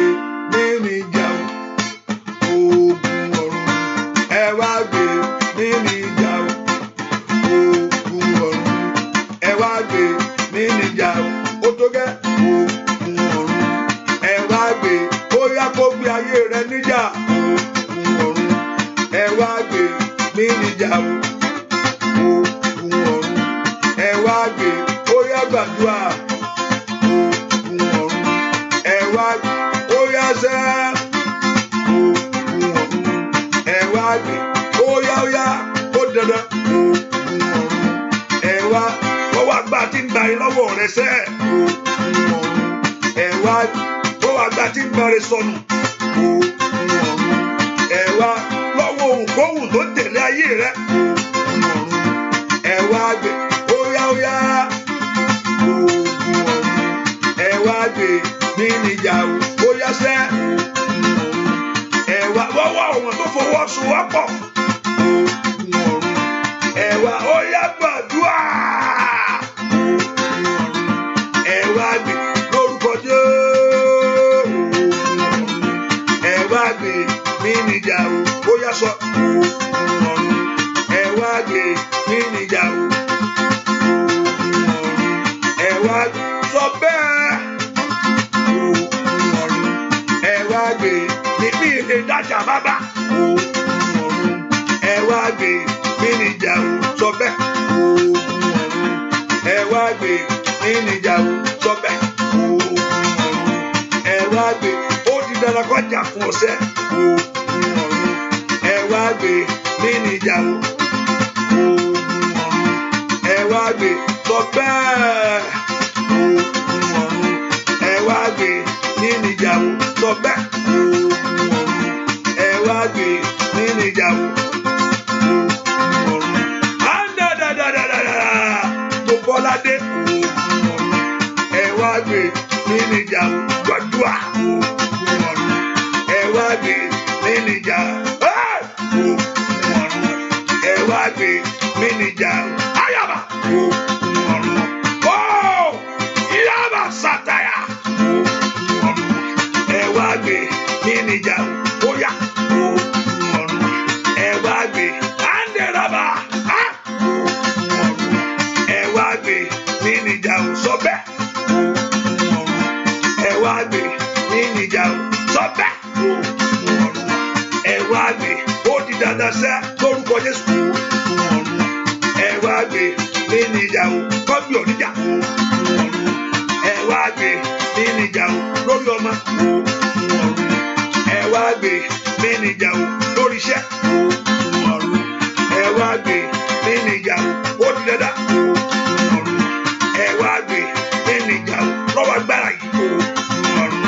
mí níjà ogun ọ̀run ẹ wá gbé mí níjà ogun ọ̀run ẹ wá gbé mí níjà ó tó gẹ́ ogun ọ̀run ẹ wá gbé ó yá kó gbé ayé rẹ níjà ogun ọ̀run ẹ wá gbé mí níjà ogun ọ̀run ẹ wá gbé ó yá gbàdúrà ogun ọ̀run ẹ wá ó yá sẹ́ ogun ọ̀run ẹ wá gbé ó yá ó dandan ogun ọ̀run ẹ wá lọ́wọ́ àgbà tí ń darí lọ́wọ́ rẹ sẹ́ ogun ọ̀run ẹ wá lọ́wọ́ àgbà tí ń darí sọnù ogun ọ̀run ẹ wá lọ́wọ́ òǹkóhùn tó tẹ̀lé ayé rẹ ogun ọ̀run ẹ wá gbé óyá óyá ogun ọ̀run ẹ wá gbé mí níjà o óyá sẹ́ ogun ọ̀run ẹ wá wọ́wọ́ àwọn tó fọwọ́sowọ́pọ̀ ogun ọ̀run ẹ wá óyá gbàdúrà ogun ọ̀run ẹ wá gbé lórúkọ Jésù ogun ọ̀run ẹ wá gbé mí níjà o óyá sọ ogun ọ̀run ẹ wá gbé mí níjà o ogun ọ̀run ẹ wá sọ bẹ́ẹ̀ ogun ọ̀run ẹ wá gbé mí ilé dájà bàbá ogun ọ̀run ẹ wá gbé mí níjà o sọ bẹ́ẹ̀ ogun ọ̀run ẹ wá gbé mí níjà o sọ bẹ́ẹ̀ ogun ọ̀run ẹ wá gbé ó di dandan kọjá fún ọ̀sẹ̀ ogun ọ̀run ẹ wá gbé mí níjà o ogun ọ̀run ẹ wá gbé sọ bẹ́ẹ̀ ogun ọ̀run ẹ wá gbé mí níjà o sọ bẹ́ẹ̀ ogun ọ̀run ẹ wá gbé mí níjà o ogun ọ̀run tó bọ́ládé ogun ọ̀run ẹ wá gbé mí níjà o gbàdúrà ogun ọ̀run ẹ wá gbé mí níjà ogun ọ̀run ẹ wá gbé mí níjà o ayaba ogun ọ̀run ìyába sátaya ogun ọ̀run ẹ wá gbé mí níjà o óyá ogun ọ̀run ẹ wá gbé anderaba ogun ọ̀run ẹ wá gbé mí níjà o sọ bẹ́ẹ̀ ogun ọ̀run ẹ wá gbé mí níjà o sọ bẹ́ẹ̀ ogun ọ̀run ẹ wá gbé ó di dandan sẹ́ lórúkọ Jésù ogun ọ̀run ẹ wá gbé mí níjà o kọ́bí oníjà ogun ọ̀run ẹ wá gbé mí níjà o lórí ọmọ ogun ọ̀run ẹ wá gbé mí níjà o lórí iṣẹ́ ogun ọ̀run ẹ wá gbé mí níjà o ó di dandan ogun ọ̀run ẹ wá gbé mí níjà o lọ́wọ́ agbára yìí ogun ọ̀run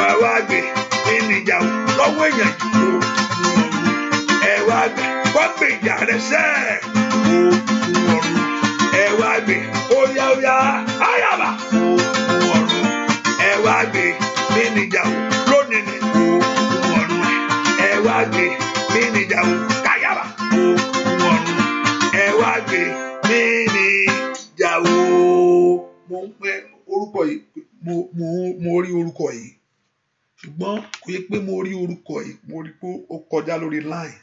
ẹ wá gbé mí níjà o lọ́wọ́ èèyàn yìí ogun ọ̀run ẹ wá gbé wọ́n gbé ìjà rẹ sẹ́ ogun ọ̀run ẹ wá gbé óyá óyá ayaba ogun ọ̀run ẹ wá gbé mí níjà o lónìí ní ogun ọ̀run ẹ wá gbé mí níjà o káyàbá ogun ọ̀run ẹ wá gbé mí níjà o. mo ń pẹ́ orúkọ yìí mo rí orúkọ yìí ṣùgbọ́n kò yẹ pé mo rí orúkọ yìí mo rí pé ó kọjá lórí line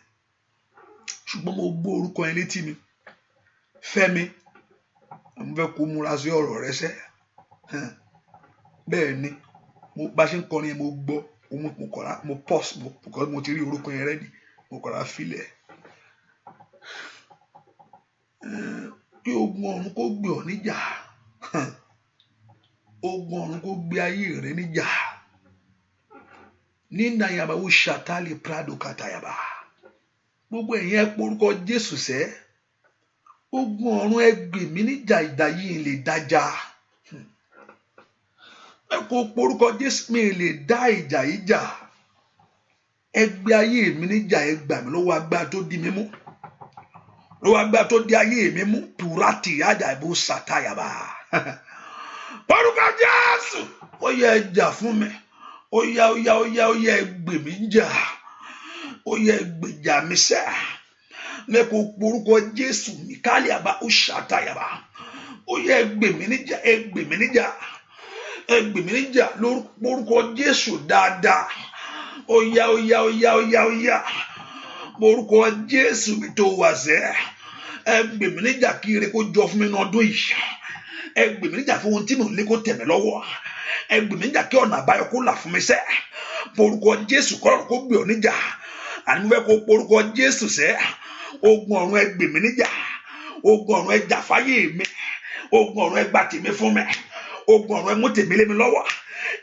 ṣùgbọ́n mo gbọ́ orúkọ yẹn létí mi Fẹ́mi mo fẹ́ kó múra sí ọ̀rọ̀ rẹ sẹ́ bẹ́ẹ̀ ni mo bá ṣe ń kọrin yẹn mo gbọ́ mo kọ̀ra mo pause mo ti rí orúkọ yẹn rẹ́dì mo kọ̀ra filẹ̀ kí ogun ọ̀run kó gbé ọ níjà ogun ọ̀run kó gbé ayé rẹ níjà nínú àyàbá ó ṣàtàlẹ̀ prado kàtàyàbá gbogbo ẹ̀yin ẹ porúkọ Jésù sẹ́ ogun ọ̀run ẹ gbè mí níjà ìdá yìí lè dájà ẹ kó porúkọ Jésù mi lè dá ìjà yìí jà ẹ gbé ayé mi níjà ẹ gbà mí lọ́wọ́ agbára tó di mí mú lọ́wọ́ agbára tó di ayé mi mú purati àjà ìbò sàtàyàbá porúkọ Jésù ó yẹ ẹ jà fún mi ó yẹ ẹ gbè mí jà ó yẹ ẹ gbèjà mi sẹ́ lẹ́kọ̀ọ́ porúkọ Jésù mikali àbá ó sàtàyàbá ó yẹ ẹ gbè mí níjà ẹ gbè mí níjà ẹ gbè mí níjà lórúkọ Jésù dáadáa ó yá lórúkọ Jésù mi tó wà sẹ́ ẹ gbè mí níjà kí ire kó jọ fún mi ní ọdún yìí ẹ gbè mí níjà fún ohun tí mò ń lé kó tẹ̀ mí lọ́wọ́ ẹ gbè mí níjà kí ọ̀nà àbáyọ kó là fún mi sẹ́ porúkọ Jésù kọ́lọ́run kó gbè ọ́ níjà àní mo fẹ́ kó porúkọ Jésù sẹ́ ogun ọ̀run ẹ gbè mí níjà ogun ọ̀run ẹ jà fáyé mi ogun ọ̀run ẹ gbà tèmi fún mi ogun ọ̀run ẹ mú tèmi lé mi lọ́wọ́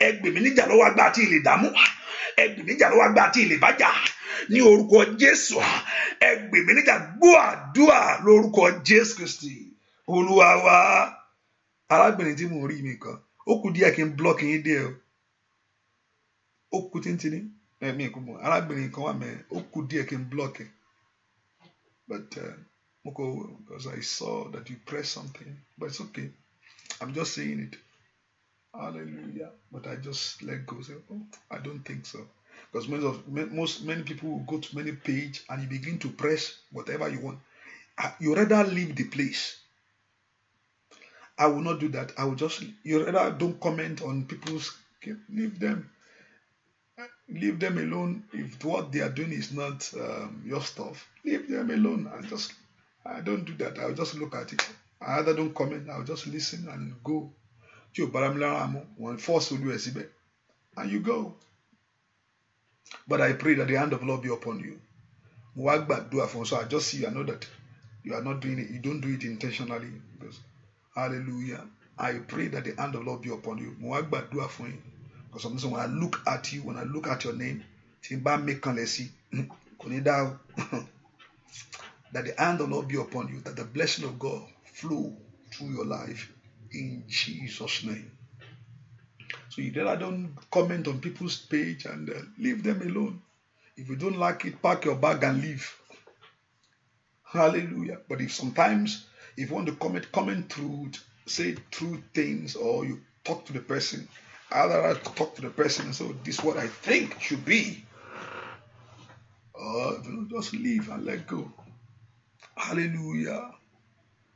ẹ gbè mí níjà lọ́wọ́ agbára tí ilé dààmú ẹ gbè mí níjà lọ́wọ́ agbára tí ilé bájà ní orúkọ Jésù ẹ gbè mí níjà gbọ́ àdúrà lórúkọ Jésù Kristi Olúwa wa. Arábìnrin tí mo rí mi kan ó kù díẹ̀ kí n block yín dé o ó kù tíntìní ẹ̀mí kò mọ̀ arábìnrin kan wà mẹ́ ó kù díẹ̀ kí n block ẹ̀ But Moko, because I saw that you pressed something, but it's okay. I'm just saying it. Hallelujah. But I just let go. Say, oh, I don't think so. Because many people will go to many page and you begin to press whatever you want. You rather leave the place. I will not do that. I will just, you rather don't comment on people's, leave them. Leave them alone. If what they are doing is not your stuff, leave them alone. I don't do that. I'll just look at it. I either don't comment. I'll just listen and go. And you go. But I pray that the hand of the Lord be upon you. So I just see, I know that you are not doing it. You don't do it intentionally. Because, hallelujah. I pray that the hand of the Lord be upon you. Because sometimes when I look at you, when I look at your name, that the hand of the Lord be upon you, that the blessing of God flow through your life in Jesus' name. So you don't comment on people's page and leave them alone. If you don't like it, pack your bag and leave. Hallelujah. But if you want to comment through, say true things, or you talk to the person, I'd rather talk to the person and say, this is what I think should be. Just leave and let go. Hallelujah.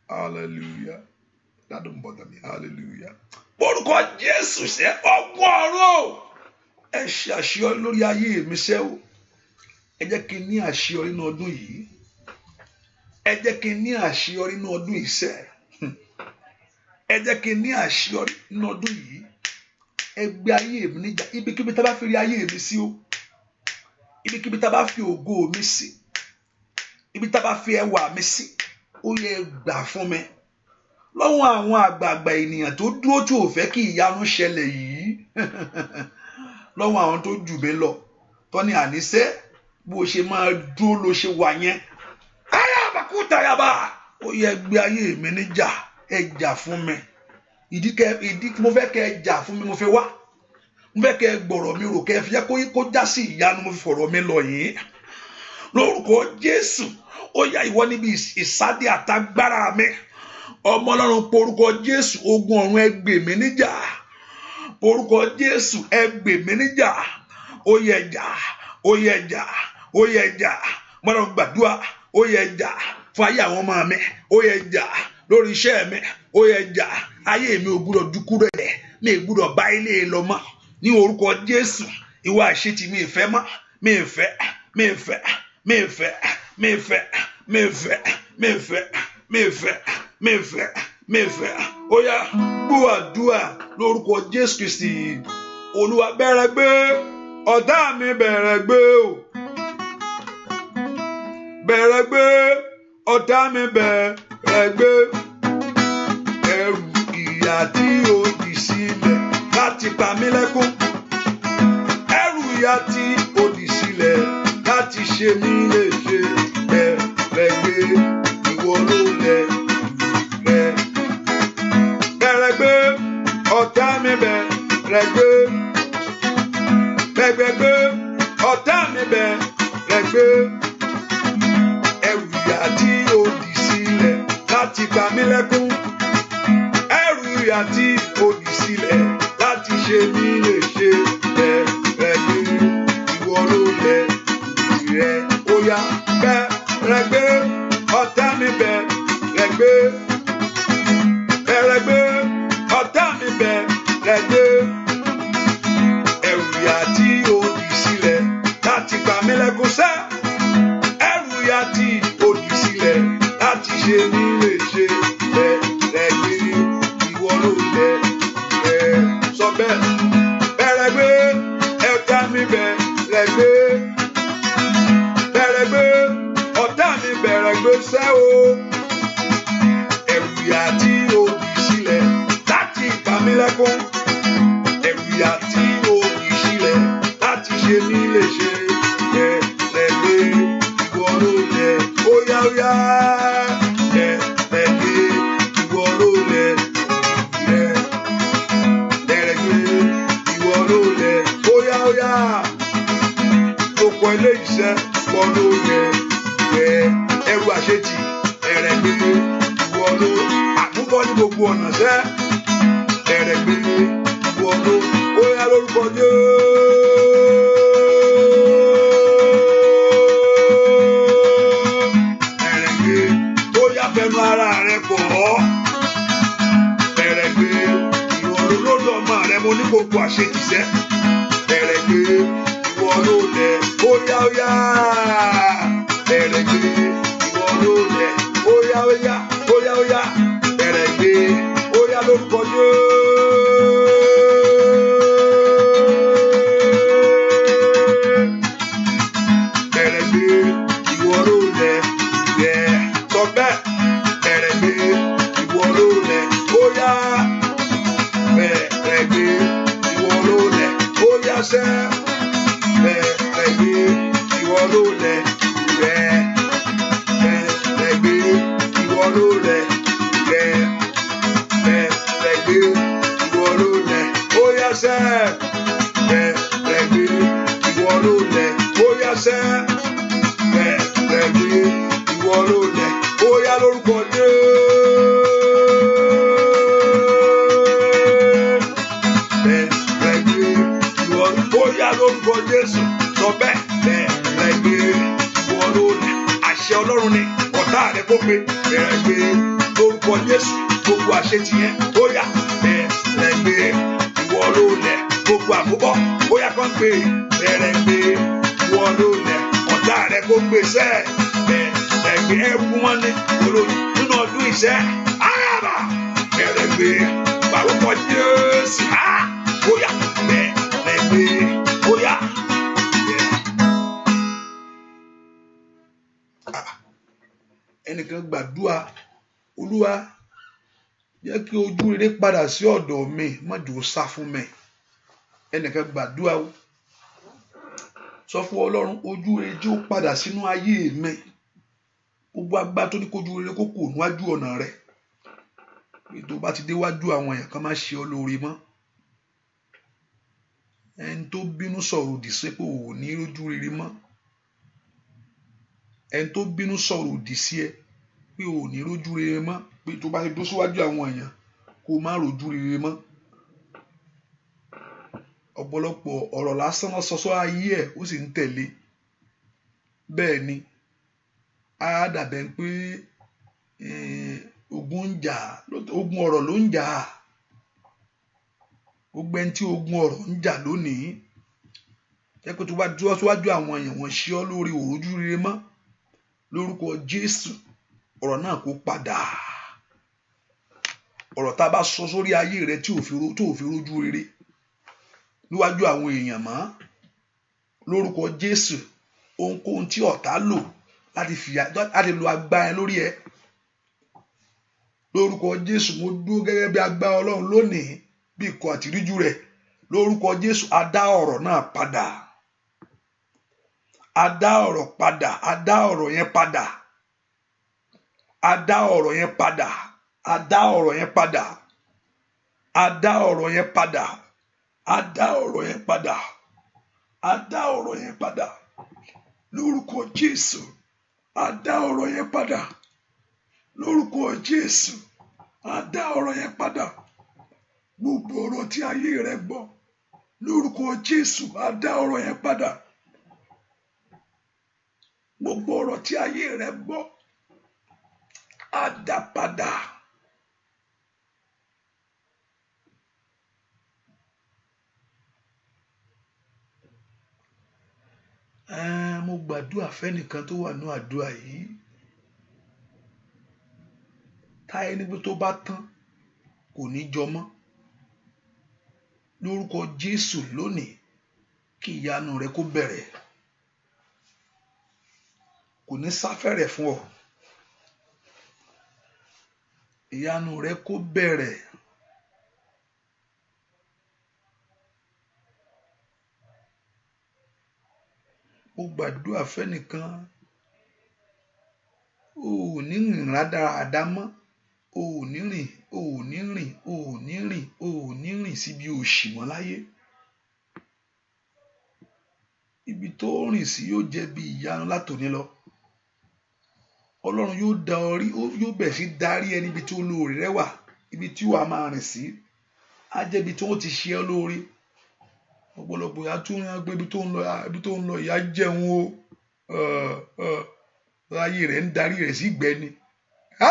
Hallelujah. That don't bother me. Hallelujah. Orúkọ Jésù ṣe ọgbọ́n ẹ ṣe àṣeyọrí lórí ayé mi ṣe o. Ẹ jẹ́ kí n ní àṣeyọrí nínú ọdún yìí. Ẹ jẹ́ kí n ní àṣeyọrí nínú ọdún yìí ṣe. Ẹ jẹ́ kí n ní àṣeyọrí nínú ọdún yìí. Ẹ gbé ayé mi níjà. Ibikíbi tá bá fi rí ayé mi sí o. Ibikíbi tá bá fi ògo mi sí. Ibi tá bá fi ẹwà mi sí. Ó yẹ gbà fún mi. Lọ́wọ́ àwọn àgbààgbà ènìyàn tó dúró tí ò fẹ́ kí ìyanu ṣẹlẹ̀ yìí. Lọ́wọ́ àwọn tó jù mí lọ. Tó ní àníṣe bó ṣe máa dúró ló ṣe wà yẹn. Ayábàkúta yaba. Ó yẹ gbé ayé mi níjà. Ẹ jà fún mi. Ìdí mo fẹ́ kẹ́ ẹ jà fún mi mo fẹ́ wá. Mo fẹ́ kẹ́ ẹ gbọ̀rọ̀ mi rò kẹ́ ẹ fi jẹ́ kó já sí ìyanu mo fi fọ̀rọ̀ mi lọ yìí. Lórúkọ Jésù. Ó yá ìwọ níbi ìsádi àtagbára mi. Ọmọ Ọlọ́run porúkọ Jésù ogun ọ̀run ẹ gbè mí níjà. Porúkọ Jésù ẹ gbè mí níjà. Ó yẹ jà, ó yẹ jà, ó yẹ jà. Mọ́nà gbàdúrà, ó yẹ jà. Fún ayé àwọn ọmọ mi, ó yẹ jà. Lórí iṣẹ́ mi, ó yẹ jà. Ayé mi ò gbúdọ̀ dúkú rẹ̀. Mi ò gbúdọ̀ bá ilé lọ mọ́. Ní orúkọ Jésù, ìwà àṣetì mi ìfẹ́ mọ́. Mi ìfẹ́, mi ìfẹ́, mi ìfẹ́, mi ìfẹ́, mi ìfẹ́, mi ìfẹ́, mi ìfẹ́. Mẹ́fẹ́, ó yá gbọ́ àdúrà lórúkọ Jésù Kristi. Olúwa bẹ̀rẹ̀ gbé, ọ̀tá mi bẹ̀rẹ̀ gbé o. Bẹ̀rẹ̀ gbé, ọ̀tá mi bẹ̀rẹ̀ gbé. Ẹrù ìyà tí ó dì sílẹ̀ láti pa mí lẹ́kún. Ẹrù ìyà tí ó dì sílẹ̀ láti ṣe mí léṣe. Bẹ̀rẹ̀ gbé, ìwọ ló lẹ̀. Ọ̀tá mi bẹ̀rẹ̀ gbé. Gbẹgbẹgbé, ọ̀tá mi bẹ̀rẹ̀ gbé. Ẹrù ìyà tí ó dì sílẹ̀ láti pa mí lẹ́kún. Ẹrù ìyà tí ó dì sílẹ̀ láti ṣe mí léṣe. Bẹ̀rẹ̀ gbé, ìwọ ló lẹ̀ rẹ̀. Ó yá bẹ̀rẹ̀ gbé. Ọ̀tá mi bẹ̀rẹ̀ gbé. Bẹ̀rẹ̀ gbé. Ọ̀tá mi bẹ̀rẹ̀ gbé. Ẹrù ìyà tí ó dì sílẹ̀ láti pa mí lẹ́kún sẹ́. Ẹrù ìyà tí ó dì sílẹ̀ láti ṣe mí léṣe. Bẹ̀rẹ̀ gbé, ìwọ ló lẹ̀ rẹ̀. Sọ bẹ́ẹ̀. lọ́wọ́ ní gbogbo ọ̀nà sẹ́ bẹ̀rẹ̀ gbé ìwọ ló ó yá lórúkọ Jésù. Bẹ̀rẹ̀ gbé ó yá fẹnu ara rẹ pọ̀ bẹ̀rẹ̀ gbé ìwọ ló lọ́dọ̀ ọmọ rẹ mo ní gbogbo àṣetìṣẹ́ bẹ̀rẹ̀ gbé ìwọ ló lẹ̀ ó yá bẹ̀rẹ̀ gbé ìwọ ló lẹ̀ ó yá bẹ̀rẹ̀ gbé ó yá lórúkọ Jésù. Bẹ̀rẹ̀ gbé ìwọ ló lẹ̀ lẹ̀ sọ bẹ́ẹ̀ bẹ̀rẹ̀ gbé ìwọ ló lẹ̀ ó yá bẹ̀rẹ̀ gbé ìwọ ló lẹ̀ ó yá sẹ́ bẹ̀rẹ̀ gbé ìwọ ló lẹ̀ lẹ̀ bẹ̀rẹ̀ gbé ìwọ ló lẹ̀ lẹ̀ bẹ̀rẹ̀ gbé ìwọ ló lẹ̀ ó yá sẹ́ bẹ̀rẹ̀ gbé ìwọ ló lẹ̀ ó yá sẹ́ bẹ̀rẹ̀ gbé ìwọ ló lẹ̀ ó yá lórúkọ Jésù. Bẹ̀rẹ̀ gbé ìwọ ó yá lórúkọ Jésù sọ bẹ́ẹ̀ bẹ̀rẹ̀ gbé ìwọ ló lẹ̀ àṣẹ Ọlọ́run ni ọ̀tá rẹ kó pe bẹ̀rẹ̀ gbé lórúkọ Jésù gbogbo àṣetì yẹn ó yá bẹ̀rẹ̀ gbé ìwọ ló lẹ̀ gbogbo àmúbọ̀ ó yá kàn pé bẹ̀rẹ̀ gbé ìwọ ló lẹ̀ ọ̀tá rẹ kó gbé sẹ́ bẹ̀rẹ̀ gbé ẹ̀kú wọn ní olóyún nínú ọdún ìṣẹ́ àyàbá bẹ̀rẹ̀ gbé lórúkọ Jésù ó yá bẹ̀rẹ̀ gbé ó yá. Ẹnìkan gbàdúrà Olúwa jẹ́ kí ojú rere padà sí ọ̀dọ̀ mi má jò ó sá fún mi. Ẹnìkan gbàdúrà o sọ fún Ọlọ́run ojú rere jẹ́ ó padà sínú ayé mi gbogbo agbá tó ní kójú rere kó kù níwájú ọ̀nà rẹ tó bá ti déwájú àwọn èèyàn kan má ṣe ọ lóore mọ́. Ẹni tó bínú sọ̀rọ̀ òdì sí pé ò ní rójú rere mọ́ ẹni tó bínú sọ̀rọ̀ òdì sí ẹ pé ò ní rójú rere mọ́ pé tó bá ti dó síwájú àwọn èèyàn kó má rójú rere mọ́. Ọ̀pọ̀lọpọ̀ ọ̀rọ̀ lásán ló sọ sọ ayé ẹ̀ ó sì ń tẹ̀lé bẹ́ẹ̀ ni á dàbẹ̀ pé ogun ń jà ogun ọ̀rọ̀ ló ń jà gbogbo ẹni tí ogun ọ̀rọ̀ ń jà lónìí jẹ́ pé tó bá dúró síwájú àwọn èèyàn wọ́n ṣe ọ́ lórí òrójú rere mọ́ lórúkọ Jésù ọ̀rọ̀ náà kó padà ọ̀rọ̀ tá a bá sọ sórí ayé rẹ tí ò fi rójú rere níwájú àwọn èèyàn mọ́ lórúkọ Jésù ohunkóhun tí ọ̀tá lò láti lo agbára ẹ lórí ẹ lórúkọ Jésù mo dúró gẹ́gẹ́ bí agbára Ọlọ́run lónìí bí ikọ̀ àtìríjú rẹ̀ lórúkọ Jésù a dá ọ̀rọ̀ náà padà a dá ọ̀rọ̀ padà a dá ọ̀rọ̀ yẹn padà a dá ọ̀rọ̀ yẹn padà a dá ọ̀rọ̀ yẹn padà a dá ọ̀rọ̀ yẹn padà a dá ọ̀rọ̀ yẹn padà a dá ọ̀rọ̀ yẹn padà lórúkọ Jésù a dá ọ̀rọ̀ yẹn padà lórúkọ Jésù a dá ọ̀rọ̀ yẹn padà gbogbo ọ̀rọ̀ tí ayé rẹ gbọ́ lórúkọ Jésù a dá ọ̀rọ̀ yẹn padà gbogbo ọ̀rọ̀ tí ayé rẹ gbọ́ a dá padà. Mo gbàdúrà fẹ́nìkan tó wà ní àdúrà yìí táyé níbi tó bá tán kò ní jọ mọ́ lórúkọ Jésù lónìí kí ìyanu rẹ kó bẹ̀rẹ̀ kò ní sáfẹ́rẹ̀ fún ọ ìyanu rẹ kó bẹ̀rẹ̀ mo gbàdúrà fẹ́nìkan ò ní rìn rádaràdá mọ́ ò ní rìn síbi òṣì mọ́ láyé ibi tó rìn sí yóò jẹ́ bí ìyanu látòní lọ Ọlọ́run yóò dá ọ rí yóò bẹ̀ sí darí ẹ níbi tí olóore rẹ wà ibi tí wàá máa rìn sí á jẹ́ ibi tí wọ́n ti ṣe ọ́ lórí. Ọ̀pọ̀lọpọ̀ ìyá tún rìn pé ibi tó ń lọ ìyá jẹun o ayé rẹ̀ ń darí rẹ̀ sí ìgbẹ́ni.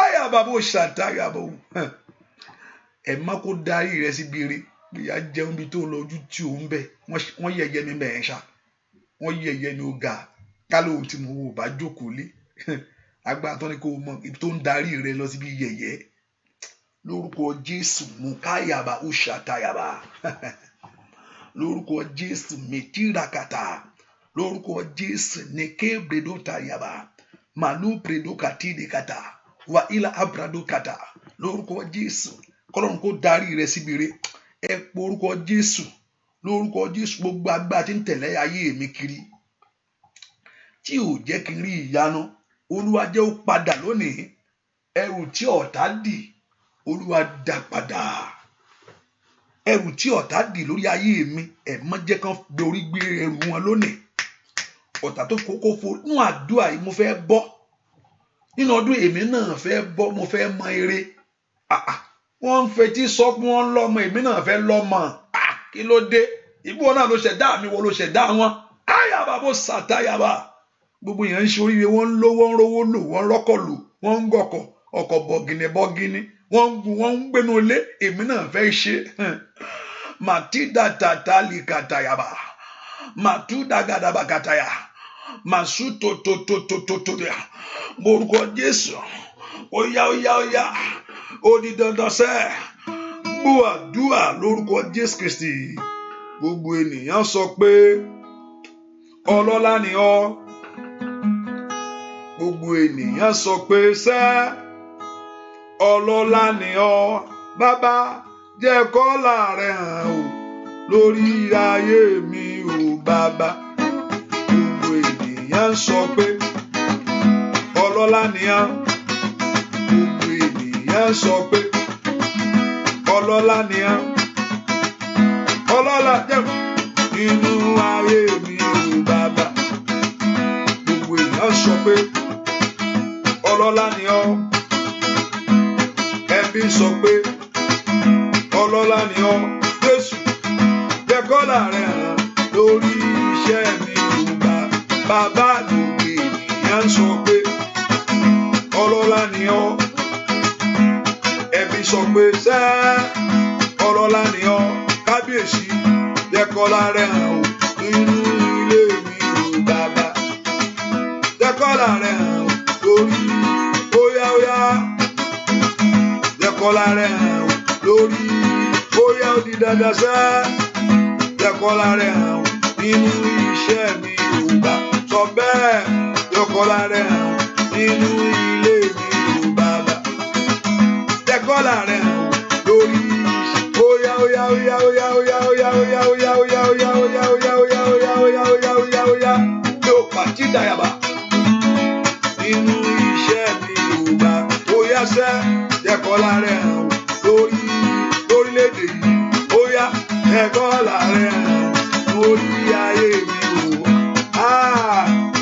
Àyà bàbá òṣàtàyà bò ẹ̀ má kó darí rẹ̀ síbi eré ìyá jẹun ibi tó ń lọ ojú tí òun bẹ̀ wọ́n yẹ̀yẹ́ mi bẹ̀ ẹ̀ ṣá wọ́n yẹ̀yẹ́ ni ó ga kálóhùn tí mo wò bá jókòó lé agbára tó ní kó mọ ibi tó ń darí rẹ̀ lọ síbi yẹ̀yẹ́ lórúkọ Jésù mùkáyàbá òṣàtàyàbá lórúkọ Jésù mẹtìràkàtà lórúkọ Jésù nìkébredótàyàbá màlú predókàtìdìkàtà wà ilà abradókàtà lórúkọ Jésù kọ́lọ́run kó darí rẹ̀ síbi rẹ̀ ẹ pọ orúkọ Jésù lórúkọ Jésù gbogbo agbára tí ń tẹ̀lé ayé mi kiri tí ò jẹ́ kí n rí ìyanu Olúwa jẹ́ ó padà lónìí ẹrù tí ọ̀tá dì Olúwa dá padà ẹrù tí ọ̀tá dì lórí ayé mi ẹ má jẹ́ kán dorí gbé ẹrù wọn lónìí ọ̀tá tó kókó fo nínú àdúrà yìí mo fẹ́ bọ́ nínú ọdún èmi náà fẹ́ bọ́ mo fẹ́ mọ eré wọ́n ń fetí sọ pé wọ́n lọ́mọ èmi náà fẹ́ lọ́mọ kí ló dé ìbú wọn náà ló ṣẹ̀dá mi wọ́n ló ṣẹ̀dá wọn àyàbá bó sàtáyàbá gbogbo èèyàn ń ṣe oríire wọ́n ń lò wọ́n ń rówó lò wọ́n ń rọ́kọ̀ lò wọ́n ń gọ̀kọ̀ ọkọ̀ bọ̀gìnì wọ́n ń gun wọ́n ń gbénu ilé èmi náà fẹ́ ṣe màtídà tàtà lì kàtàyàbá màtúdà gàdàbà kàtàyà màsú tòtòtòtòtò morúkọ Jésù óyá ó di dandan sẹ́ gbúàdúà lórúkọ Jésù Kristi gbogbo ènìyàn sọ pé ọlọ́lá ni ọ́ gbogbo ènìyàn sọ pé sẹ́ ọlọ́lá ni ọ́ bàbá jẹ́ kọ́lá rẹ̀ hàn o lórí ayé mi o bàbá gbogbo ènìyàn sọ pé ọlọ́lá ni ọ́ gbogbo ènìyàn sọ pé ọlọ́lá ni ọ́ ọlọ́lá jẹ́ nínú ayé mi o bàbá gbogbo ènìyàn sọ pé ọlọ́lá ni ọ́ ẹbí sọ pé ọlọ́lá ni ọ́ Jésù jẹ́ kọ́lá rẹ̀ hàn lórí iṣẹ́ mi ò bàbá gbogbo ènìyàn sọ pé ọlọ́lá ni ọ́ ẹbí sọ pé sẹ́ ọlọ́lá ni ọ́ kábíyèsí jẹ́ kọ́lá rẹ̀ hàn o nínú ilé mi ò bàbá jẹ́ kọ́lá rẹ̀ hàn o lórí óyá jẹ́ kọ́lá rẹ̀ hàn o lórí óyá ó di dandan sẹ́ jẹ́ kọ́lá rẹ̀ hàn o nínú iṣẹ́ mi ò bá sọ bẹ́ẹ̀ jẹ́ kọ́lá rẹ̀ hàn o nínú ilé mi ò bàbá jẹ́ kọ́lá rẹ̀ hàn o lórí óyá yóò pàtí dàyàbá nínú iṣẹ́ mi ò bá óyá sẹ́ jẹ́ kọ́lá rẹ̀ hàn o lórílẹ̀-èdè yìí óyá jẹ́ kọ́lá rẹ̀ hàn lórí ayé mi ò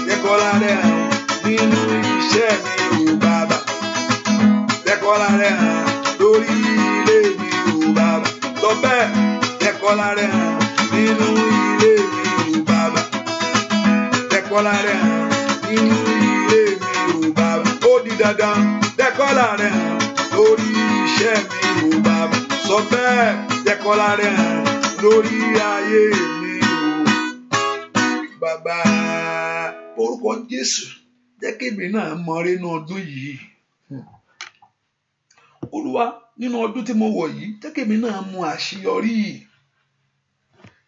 jẹ́ kọ́lá rẹ̀ hàn nínú iṣẹ́ mi ò bàbá jẹ́ kọ́lá rẹ̀ hàn lórí ilé mi ò bàbá sọ bẹ́ẹ̀ jẹ́ kọ́lá rẹ̀ hàn nínú ilé mi ò bàbá jẹ́ kọ́lá rẹ̀ hàn nínú ilé mi ò bàbá ó di dandan jẹ́ kọ́lá rẹ̀ hàn lórí iṣẹ́ mi ò bàbá sọ bẹ́ẹ̀ jẹ́ kọ́lá rẹ̀ hàn lórí ayé mi ò bàbá orúkọ Jésù jẹ́ kébì náà mọ rí inú ọdún yìí Olúwa nínú ọdún tí mo wọ̀ yìí jẹ́ kébì náà mú àṣeyọrí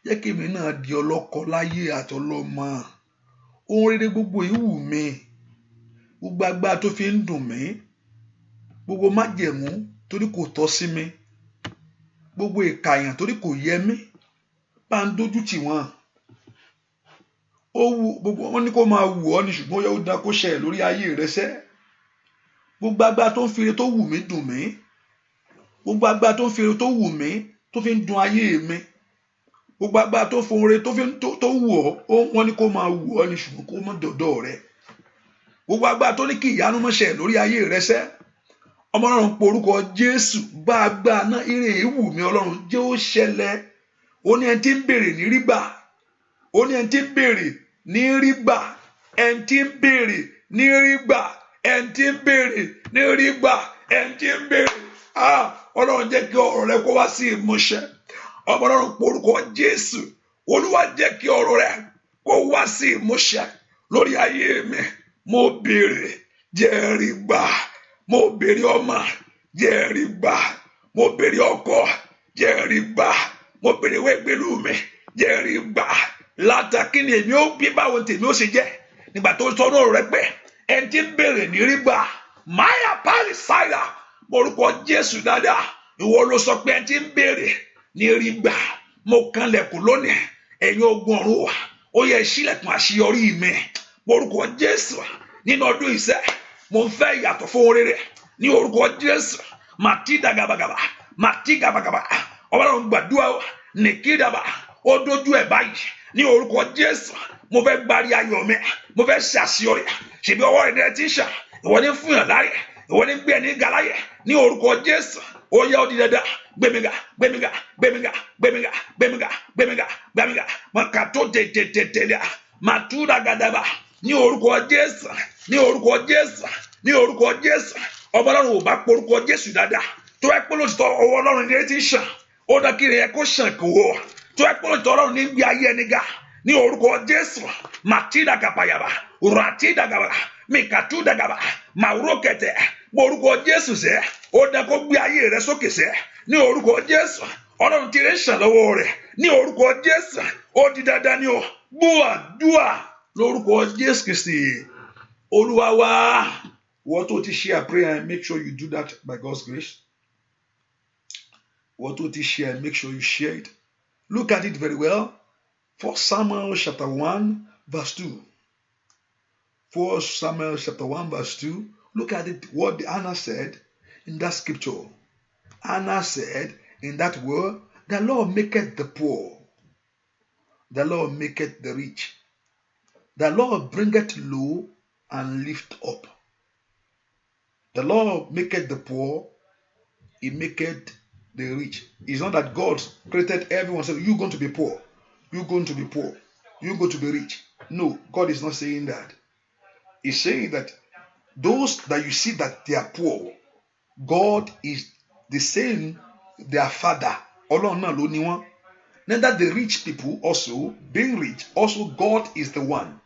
jẹ́ kébì náà di ọlọ́kọ láyé àtọlọ́mọ ohun rere gbogbo ìwù mi gbogbo agbára tó fi ń dùn mí gbogbo májẹ̀mú torí kò tọ́ sí mi gbogbo ìkàyàn torí kò yẹ mí bá ń dójú tì wọ́n ó wù gbogbo wọn ní kó máa wù ọ́ ní ṣùgbọ́n ó yẹ ó dá kó ṣẹ lórí ayé rẹ sẹ́ gbogbo agbára tó ń fi ire tó wù mí dùn mí gbogbo agbára tó ń fi ire tó wù mí tó fi ń dùn ayé mi gbogbo agbára tó fún ire tó wù ọ́ wọn ní kó máa wù ọ́ ní ṣùgbọ́n kó mọ́ dọ̀dọ̀ rẹ gbogbo agbára tó ní kí ìyanu má ṣẹ lórí ayé rẹ sẹ́ ọmọ Ọlọ́run porúkọ Jésù bá agbára náà ire ìwù mi Ọlọ́run jẹ́ ó ṣẹlẹ̀. Ó ní ẹni tí ń béèrè ní rí gbà, ó ní ẹni tí ń béèrè ní rí gbà, ẹni tí ń béèrè ní rí gbà, ẹni tí ń béèrè ní rí gbà, ẹni tí ń béèrè. Ọlọ́run jẹ́ kí ọ̀rọ̀ rẹ kó wá sí ìmúṣẹ. Ọmọ Ọlọ́run porúkọ Jésù, Olúwa jẹ́ kí ọ̀rọ̀ rẹ kó wá sí ìmúṣẹ lórí ayé mi. Mo béèrè jẹ́ rí gbà, mo béèrè ọmọ jẹ́ rí gbà, mo béèrè ọkọ jẹ́ rí gbà, mo béèrè wẹ́gbẹ́lú mi jẹ́ rí gbà. Látàkì ni èmi ó bí báwo tèmi ó ṣe jẹ́ nígbà tó sọ ọ̀rọ̀ rẹ pé ẹni tí ń béèrè ní rí gbà. Máyà pálí sáyà orúkọ Jésù dáadáa. Ìwọ ló sọ pé ẹni tí ń béèrè ní rí gbà. Mo kanlẹ̀kùn lónìí, ẹ̀yin ogun ọ̀run wà, ó yẹ ṣílẹ̀kùn àṣeyọrí mi. Orúkọ Jésù nínú ọdún ìṣẹ́ mo ń fẹ́ ìyàtọ̀ fún oore rẹ̀ ní orúkọ Jésù. Màtí dàgàbàgàbà, màtí gàbàgàbà. Ọlọ́run gbàdúrà nìkídàbà ó dójú ẹ̀ báyìí ní orúkọ Jésù. Mo fẹ́ gbárí ayọ̀ mi, mo fẹ́ ṣàṣeyọrí. Ṣèbí ọwọ́ rẹ̀ ti ń ṣà, ìwọ ní fún yàn láyè, ìwọ ní gbé ẹni galáyè ní orúkọ Jésù. Ó yẹ ó di dandan gbẹmíga gbẹmíga gbẹmíga gbẹmíga gbẹmíga gbẹmíga gbẹmíga màkà tó tètè màtúrà gàdàbà ní orúkọ Jésù, ní orúkọ Jésù, ní orúkọ Jésù. Ọmọ Ọlọ́run ò bá porúkọ Jésù dáadáa tó ẹ pé lóṣìṣẹ́ ọwọ́ Ọlọ́run ní etí ṣàn, ó dá kí rẹ̀ kó ṣàn kó wọ́ tó ẹ pé lóṣìṣẹ́ Ọlọ́run ní gbé ayé ẹni ga ní orúkọ Jésù. Màtídà kàpàyàbà ràtídà gàbà mìkàtúdà gàbà màwúrò kẹtẹ orúkọ Jésù sẹ́ ó dá kó gbé ayé rẹ̀ sókè sẹ́ ní orúkọ Jésù. Ọlọ́run ti rẹ̀ ṣàn lọ́wọ́ rẹ̀ ní orúkọ Jésù. Ó di dandan ni o gbọ́ àdúrà lórúkọ Jésù Kristi Olúwa wa. What to share prayer, make sure you do that by God's grace. What to share, make sure you share it. Look at it very well. 1 Samuel chapter 1 verse 2. 1 Samuel chapter 1 verse 2. Look at it, what Anna said in that scripture. Anna said in that word, the Lord maketh the poor, the Lord maketh the rich, the Lord bringeth low and lift up. The Lord maketh the poor, He maketh the rich. It's not that God created everyone said, you're going to be poor, you're going to be poor, you're going to be rich. No, God is not saying that. He's saying that those that you see that they are poor, God is the same, their father. Then that the rich people also, being rich, also God is the one.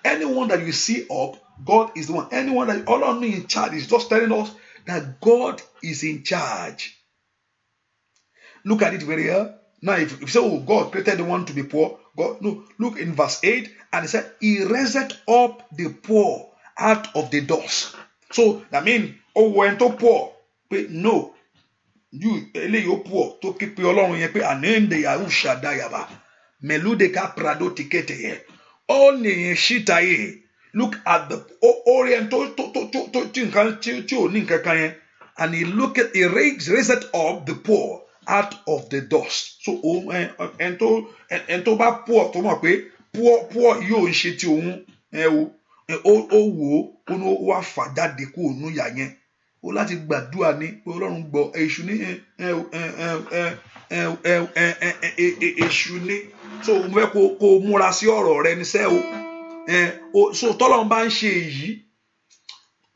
Anyone that you see up, God is the one. Anyone that Allah in charge is just telling us that God is in charge. Look at it very well. Now, if you say, oh, God created the one to be poor, God, no, look in verse 8, and it said, He raised up the poor out of the dust. So that means, oh, when to poor, but no, you poor to keep your long yepe anende ya ushadayaba melude ka prado tikete ye only shitaye. Look at the oriental to and he look at he raised up the poor out of the dust. So and to ba poor to mo pe poor yo nse ti ohun wo ono wa fa jáde ko nu ya yen o láti gbàdúrà ní pé Ọlọ́run gbọ́ èṣù ní èṣù ní so mo fẹ́ kó múra sí ọ̀rọ̀ rẹ níṣẹ́ o so tọ́lọ́run bá ń ṣe èyí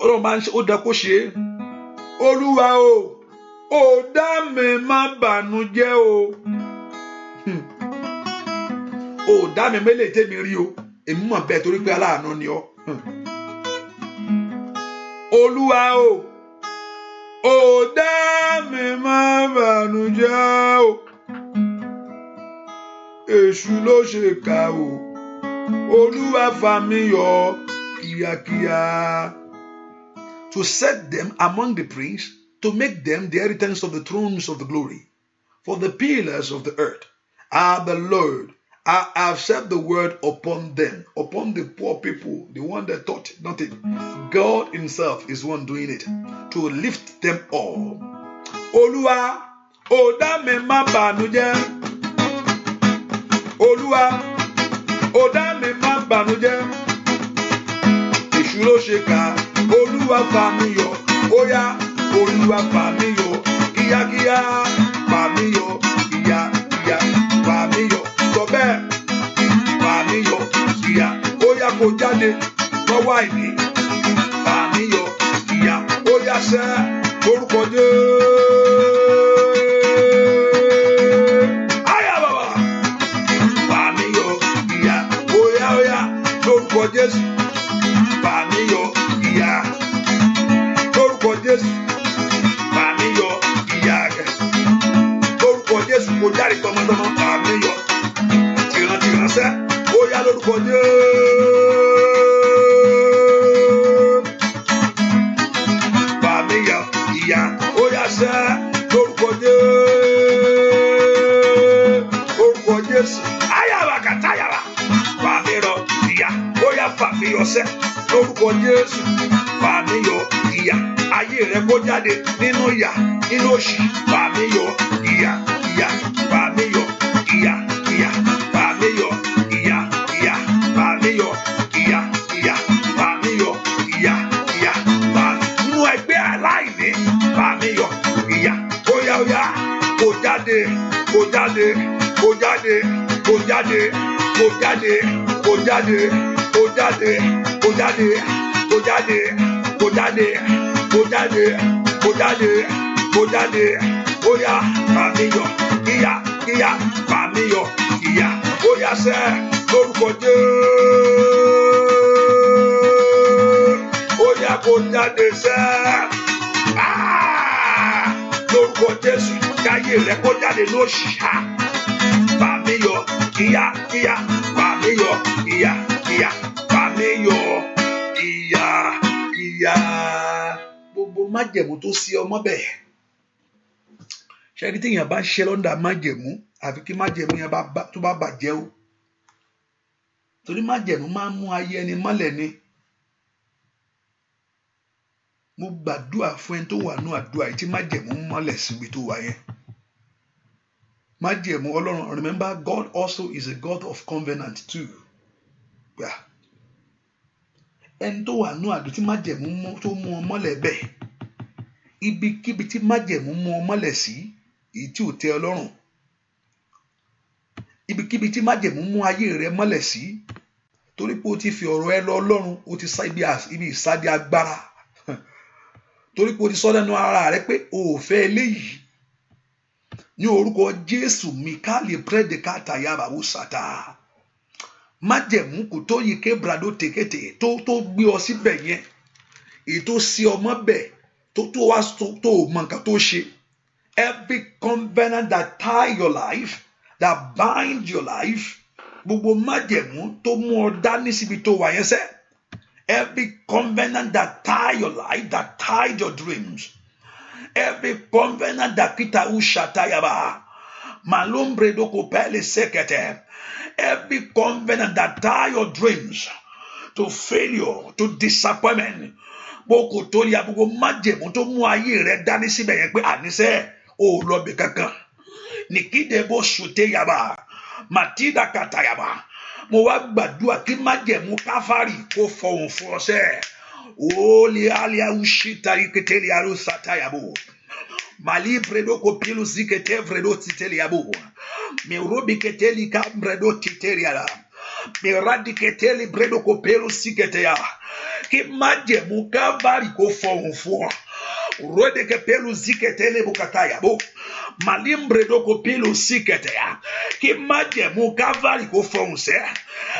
Ọlọ́run bá ń ṣe ó dá kó ṣe Olúwa o ó dá mi má bànújẹ́ o ó dá mi mélèé tèmi rí o èmi mọ̀ bẹ́ẹ̀ torí pé aláàánú ni ọ́ Olúwa o ó dá mi má bànújẹ́ o èṣù ló ṣe kà o Olúwa fà mí yọ kíákíá. To set them among the princes, to make them the inheritance of the thrones of the glory, for the pillars of the earth are the Lord. I have set the word upon them, upon the poor people, the one that thought nothing. God himself is one doing it, to lift them up. Olúwa, ó dá mi má bànújẹ́. Olúwa, ó dá mi má bànújẹ́. Èṣù ló ṣe kà, Olúwa fà mí yọ. Ó yá, Olúwa fà mí yọ kíákíá, fà mí yọ kíákíá, fà mí yọ. Sọ bẹ́ẹ̀, fà mí yọ kíá. Ó yá kó jáde lọ́wọ́ àìní, fà mí yọ kíá. Ó yá sẹ́ lórúkọ Jésù. Ayá bàbá, fà mí yọ kíá. Ó yá lórúkọ Jésù, fà mí yọ kíá. Lórúkọ Jésù, fà mí yọ kíá rẹ̀. Lórúkọ Jésù, kò jáde tọmọtọmọ, fà mí yọ. Tìrantìran sẹ́, ó yá lórúkọ Jésù. Fà mí yọ kíá. Ó yá sẹ́ lórúkọ Jésù. Lórúkọ Jésù. Ayaba kàtàyàbá. Fà mí yọ kíá. Ó yá fà mí yọ sẹ́ lórúkọ Jésù. Fà mí yọ kíá. Ayé rẹ kó jáde nínú ìyà, nínú òṣì. Fà mí yọ kíá. Fà mí yọ kíá. Fà mí yọ kíá. Fà mí yọ kíá. Fà mí yọ kíá. Nínú ẹgbẹ́ aláìní, fà mí yọ kíá. Ó yá kó jáde, kó jáde, kó jáde, kó jáde, kó jáde, kó jáde, kó jáde, kó jáde, kó jáde, kó jáde, kó jáde, kó jáde, kó jáde. Ó yá fà mí yọ kíá. Fà mí yọ kíá. Ó yá sẹ́ lórúkọ Jésù. Ó yá kó jáde sẹ́. Lórúkọ Jésù, káyé rẹ kó jáde lóṣì. Fà mí yọ kíá. Fà mí yọ kíá. Fà mí yọ kíá. Gbogbo májẹ̀mú tó sí ọmọ bẹ́ẹ̀. Ṣẹ́ni tí èèyàn bá ṣe lọ́ndà májẹ̀mú, àfi kí májẹ̀mú yẹn tó bá bàjẹ́ o. Torí májẹ̀mú máa ń mú ayé ẹni mọ́lẹ̀ ni. Mo gbàdúrà fún ẹni tó wà ní àdúrà yìí tí májẹ̀mú ń mọ́lẹ̀ síbi tó wà yẹn. Májẹ̀mú Ọlọ́run, remember God also is a God of covenant too. Yeah. Ẹni tó wà ní àdúrà tí májẹ̀mú tó mú ọ mọ́lẹ̀ bẹ́ẹ̀. Ibikíbi tí májẹ̀mú mú ọ mọ́lẹ̀ sí, èyí tí ò tẹ́ ọ lọ́rùn. Ibikíbi tí májẹ̀mú mú ayé rẹ mọ́lẹ̀ sí, torí pé o ti fi ọ̀rọ̀ ẹ lọ Ọlọ́run, o ti sá ibi ìsádi agbára. Torí pé o ti sọ lẹ́nu ara rẹ pé o ò fẹ́ eléyìí. Ní orúkọ Jésù, Mikali Predekata Yababu Sata. Májẹ̀mú kò tó yí kébrado tèkété tó gbé ọ síbẹ̀ yẹn. Èyí tó sí ọmọ bẹ̀ tó wá tó mọ nǹkan tó ṣe. Every covenant that tie your life, that bind your life, gbogbo májẹ̀mú tó mú ọ dání síbi tó wà yẹn sẹ́. Every covenant that tie your life, that tied your dreams. Every covenant that kita ushatayaba. Malumbre doko pele sekete. Every covenant that tie your dreams to failure, to disappointment. Boko tó yá gbogbo májẹ̀mú tó mú ayé rẹ dání síbẹ̀ yẹn pé àníṣe ò lọ bí kankan. Nikide bo shute yaba. Matida katayaba. Mo wá gbàdúrà kí májẹ̀mú káfárì kó fọhùn fún ọ sẹ́. Oli alia ushita iketeli aru satayabo. Mali bredo ko pilu zikete vredo titeli yabo. Mi robi keteli ka bredo titeli ala. Mi radiketeli bredo ko pilu sikete ya. Kí májẹ̀mú káfárì kó fọhùn fún ọ. Rode ke pilu ziketeli bukatayabo. Malimbre doko pilu sikete ya. Kí májẹ̀mú Calvary kó fọhùn sẹ́.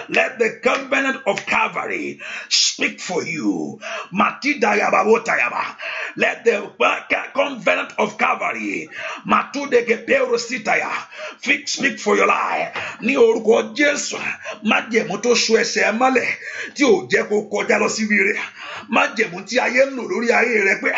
Let the covenant of Calvary speak for you. Matidayaba wotayaba. Let the covenant of Calvary matudeke pero sitaya speak for your life. Ní orúkọ Jésù, májẹ̀mú tó so ẹsẹ̀ mọ́lẹ̀ tí ò jẹ́ kó kọjá lọ síbi rẹ̀. Májẹ̀mú tí ayé ń lò lórí ayé rẹ pé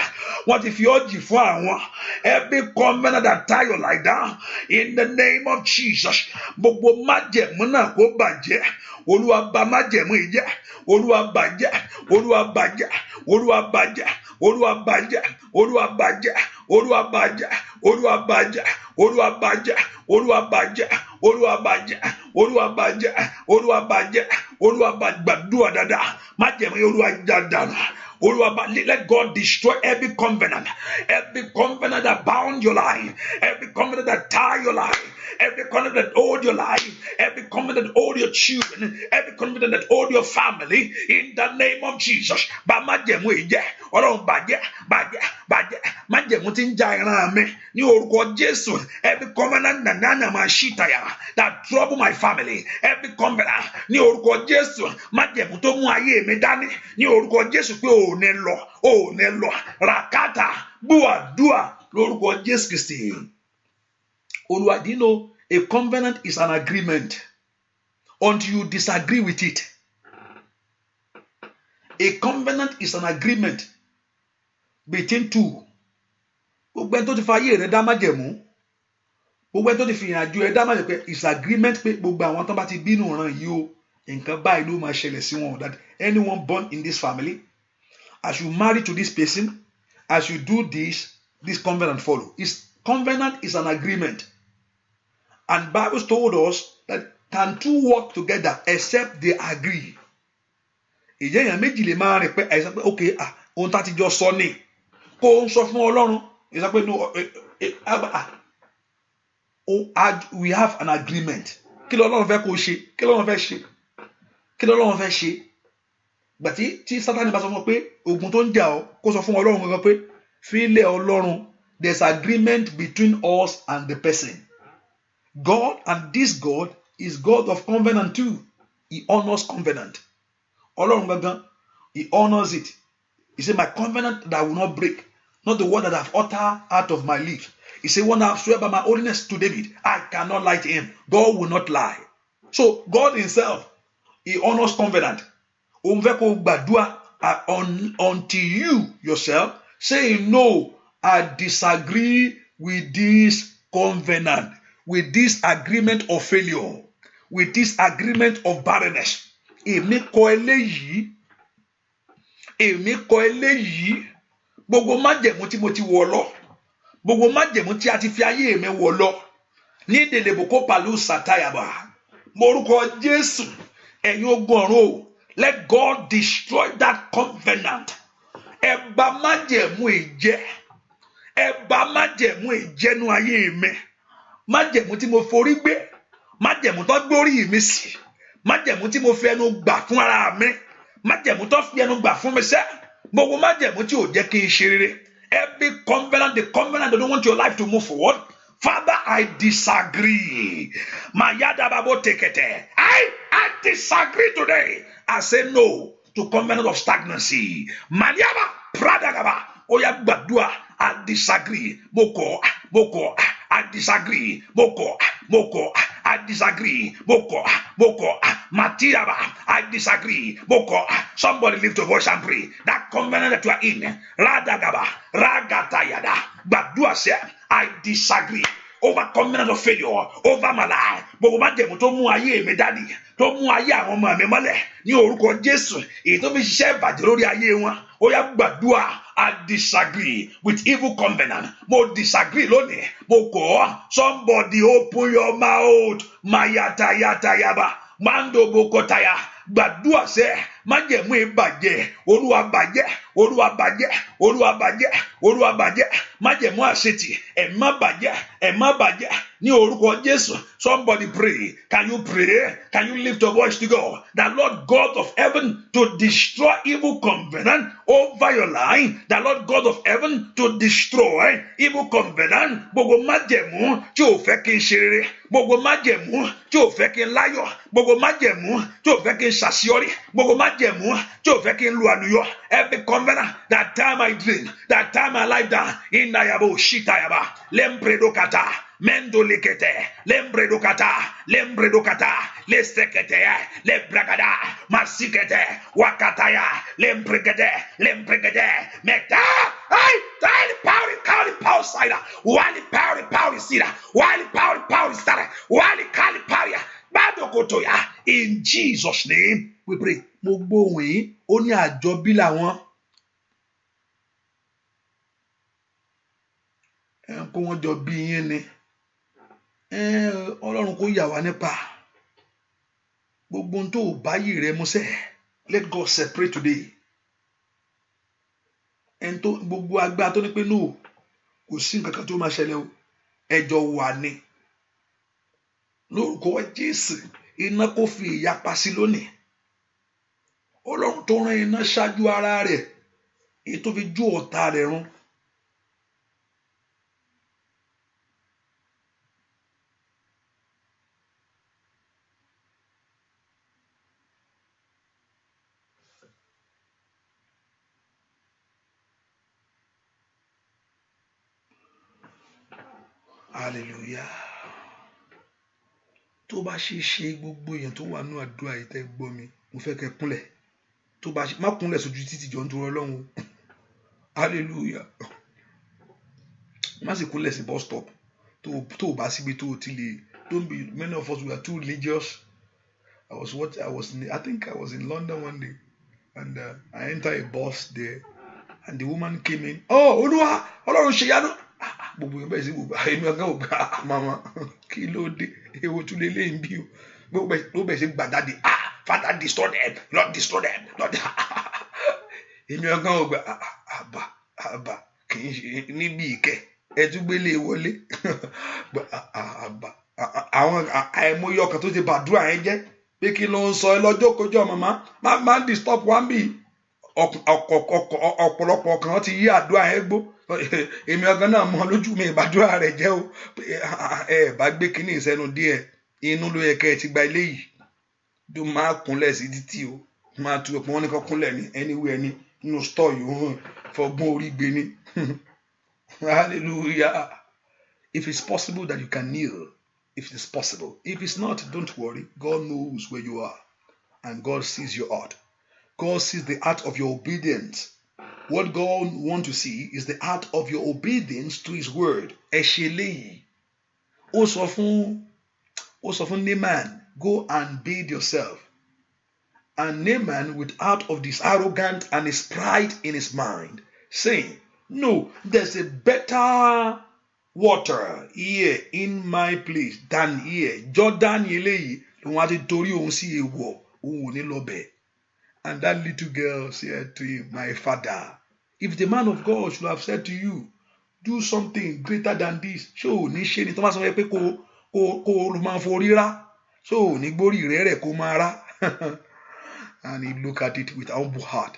wọ́n ti fi ọ́jì fún àwọn. Every covenant that tie your life down in the name of Jesus. Gbogbo májẹ̀mú náà kó bàjẹ́. Olúwa bà májẹ̀mú yìí jẹ́. Olúwa bàjẹ́. Olúwa bàjẹ́. Olúwa bàjẹ́. Olúwa bàjẹ́. Olúwa bàjẹ́. Olúwa bàjẹ́. Olúwa bàjẹ́. Olúwa bàjẹ́. Olúwa bàjẹ́. Olúwa bàjẹ́. Olúwa bàjẹ́. Olúwa bàjẹ́. Olúwa bàjẹ́. Gbàdúrà dáadáa. Májẹ̀mú Olúwa já dànù. Let God destroy every covenant that bound your life, every covenant that tie your life, every covenant that hold your life, every covenant that hold your children, every covenant that hold your family, in the name of Jesus. Every covenant that trouble my family, every covenant rakata bua dua lórúkọ Jésù Kristi. Olúwa, do you know a covenant is an agreement until you disagree with it? A covenant is an agreement between two. Gbogbo ẹni tó ti fa ayé rẹ̀ dá májẹ̀mú, gbogbo ẹni tó ti fi ìrìnàjò ẹ̀ dá májẹ̀mú pé is agreement pé gbogbo àwọn tó bá ti bínú ọ̀ràn yìí o, nǹkan báyìí ló máa ṣẹlẹ̀ sí wọn. That anyone born in this family, as you marry to this person, as you do this covenant follow. Covenant is an agreement. And Bible told us that can two work together except they agree? Ìjẹ́yàn méjì lè máa rìn pé ẹ̀sán pé okay, ohun tá ti jọ sọ ni kó ń sọ fún Ọlọ́run. Ìsọ pé no, we have an agreement. Kí l'Ọlọ́run fẹ́ kó ṣe? Kí l'Ọlọ́run fẹ́ ṣe? Kí l'Ọlọ́run fẹ́ ṣe? Gbàtí tí Sátánì bá sọ fún pé ogun tó ń jà ọ́ kó sọ fún Ọlọ́run gangan pé fílẹ̀ Ọlọ́run, there's agreement between us and the person. God, and this God is God of covenant too. He honors covenant. Ọlọ́run gangan, he honors it. He said, my covenant that I will not break, not the word that I've uttered out of my lips. He said, when I swear by my holiness to David, I cannot lie to him. God will not lie. So God himself, he honors covenant. Until you yourself say, no, I disagree with this covenant, with this agreement of failure, with this agreement of barrenness. Èmi kọ̀ eléyìí, gbogbo májẹ̀mú tí mo ti wọ̀ lọ, gbogbo májẹ̀mú tí a ti fi ayé mi wọ̀ lọ, ní deleboko palu satayaba, morúkọ Jésù, ẹ̀yin ogun ọ̀run o, let God destroy that covenant. Ẹ bà májẹ̀mú ìjẹ́, ẹ bà májẹ̀mú ìjẹ́nu ayé mi, májẹ̀mú tí mo forí gbé, májẹ̀mú tó gbórí mi sí, májẹ̀mú tí mo fi ẹnu gbà fún ara mi, májẹ̀mú tó fi ẹnu gbà fún mi sẹ́, gbogbo májẹ̀mú tí ò jẹ́ kí n ṣe rere. Every covenant, the covenant that don't want your life to move forward, Father, I disagree. Mayada babo tekete. I disagree today. I say no to covenant of stagnancy. Maliaba pradagaba. Oya gbàdúrà. I disagree. Moko. I disagree. Moko. I disagree. Moko. Matiaba. I disagree. Moko. Somebody lift your voice and pray. That covenant that you are in. Radagaba. Ragatayada. Gbàdúrà say, I disagree. Over covenant of failure, over my life. Gbogbo májẹ̀mú tó mú ayé mi dání, tó mú ayé àwọn ọmọ mi mọ́lẹ̀ ní orúkọ Jésù, èyí tó fi ṣiṣẹ́ ìbàjẹ́ lórí ayé wọn. Ó yá gbàdúrà. I disagree with evil covenant. Mo disagree lónìí. Mo kọ̀. Somebody open your mouth. Mayata yata yaba. Mando bokotaya. Gbàdúrà sẹ́, májẹ̀mú ìbàjẹ́, Olúwa bàjẹ́, Olúwa bàjẹ́, Olúwa bàjẹ́, Olúwa bàjẹ́, májẹ̀mú àṣetì, ẹ má bàjẹ́, ní orúkọ Jésù. Somebody pray. Can you pray? Can you lift your voice to God? The Lord God of heaven to destroy evil covenant over your life. The Lord God of heaven to destroy evil covenant. Gbogbo májẹ̀mú tí ò fẹ́ kí n ṣe rere, gbogbo májẹ̀mú tí ò fẹ́ kí n láyọ̀, gbogbo májẹ̀mú tí ò fẹ́ kí n ṣàṣeyọrí, gbogbo májẹ̀mú tí ò fẹ́ kí n lu àlùyọ. Every covenant, that time I dream, that time I lie down, in Nayabo Shitayaba, Lempredokata, Mendolikete, Lembredokata, Lesekete, Lebragada, Masikete, Wakataya, Lempregede, Meta, tiny power cider, Wally power cider, Wally power cider, Wally power. In Jesus' name we pray. Mo gbóhùn yín, ó ní àjọbí làwọn. Kó wọ́n jọ bí yín ni. Ọlọ́run kó yà wá nípa. Gbogbo ohun tó bá yìí rẹ mú sẹ́. Let God separate today. ẹni tó gbogbo agbára tó ní pé no kò sí nǹkan kan tó máa ṣẹlẹ̀ o ẹjọ́ wà ní lórúkọ Jésù iná kó fi ìyapa sí lónìí Ọlọ́run tó rán iná ṣáájú ara rẹ̀ èyí tó fi jó ọ̀tá rẹ̀ run. Hallelujah. Tó bá ṣe gbogbo èèyàn tó wà nínú àdúrà yìí tẹ́ gbọ́ mi mo fẹ́ kẹ́ kúnlẹ̀ tó bá ṣe má kúnlẹ̀ sójú títì jọ ń dúró Ọlọ́run o. Hallelujah. Má sì kúnlẹ̀ sí bus stop tó bá síbi tó ti lè. Don't be, many of us we are too religious. I think I was in London one day and I entered a bus there and the woman came in. Oh Olúwa Ọlọ́run ṣe yanu gbogbo yẹn bẹ́ẹ̀ sí gbogbo àyèmí ọgá ògbà mama kí ló dé ewo tún lé lẹ́yìn bí o gbogbo bẹ́ẹ̀ sí gbàdáde Father destroy them Lord destroy them Lord èmi ọgá ògbà àbá kì í ṣe níbi ìkẹ́ ẹtúgbélé wọlé àwọn àìmọye ọkàn tó ti bàdúrà yẹn jẹ́ pé kí ló ń sọ ẹ lọ́jọ́ kọjọ́ màmá má disturb one bí ọ̀pọ̀lọpọ̀ ọkàn ti yí àdúrà yẹn gbó èmi ọgán náà mọ lójú mi ìbàdúrà rẹ̀ jẹ́ o ẹ bá gbé kínní ìsẹ́nu díẹ̀ inú ló yẹ kẹ́ ẹ ti gba ilé yìí tó máa kúnlẹ̀ sí títì o máa tu ọ̀pọ̀ wọn ní kọ́ kúnlẹ̀ ní anywhere ní nínú store yìí hàn fọgbọ́n orí gbé ní. Hallelujah. If it's possible that you can kneel, if it is possible. If it's not, don't worry. God knows where you are and God sees your heart. God sees the heart of your obedience. What God wants to see is the heart of your obedience to his word. Ẹ ṣe léyìí. Ó sọ fún Naaman, go and bathe yourself. And Naaman, without of this arrogant and his pride in his mind, saying, no, there's a better water here in my place than here. Jordan eléyìí ló wá ti torí òun sí èèwọ̀ òun ò ní lọ bẹ̀. And that little girl said to him, my father, if the man of God should have said to you, do something greater than this, ṣé ò ní ṣe ni tó máa sọ pé kó ló máa forí rá, ṣé ò ní gbórí rẹ̀ kó máa rá. And he looked at it with humble heart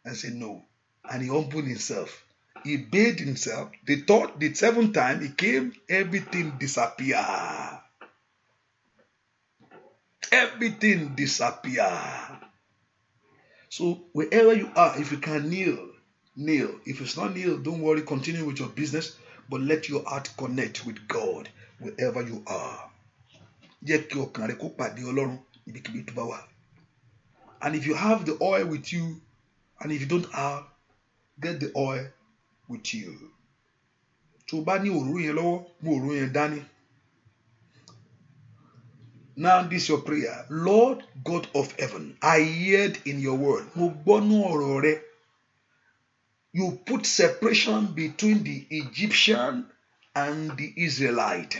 and said no. And he humbled himself. He bathed himself. The seventh time he came, everything disappeared. Everything disappeared. So wherever you are, if you can kneel, kneel. If it's not kneel, don't worry, continue with your business, but let your heart connect with God wherever you are. Jẹ́ kí ọkàn rẹ kó pàdé Ọlọ́run níbikíbi tó bá wà. And if you have the oil with you, and if you don't have, get the oil with you. Tó bá ní òróró yẹn lọ́wọ́, mú òróró yẹn dání. Now this is your prayer. Lord God of heaven, I heard in your word. Mo gbọ́ nú ọ̀rọ̀ rẹ. You put separation between the Egyptian and the Israelite.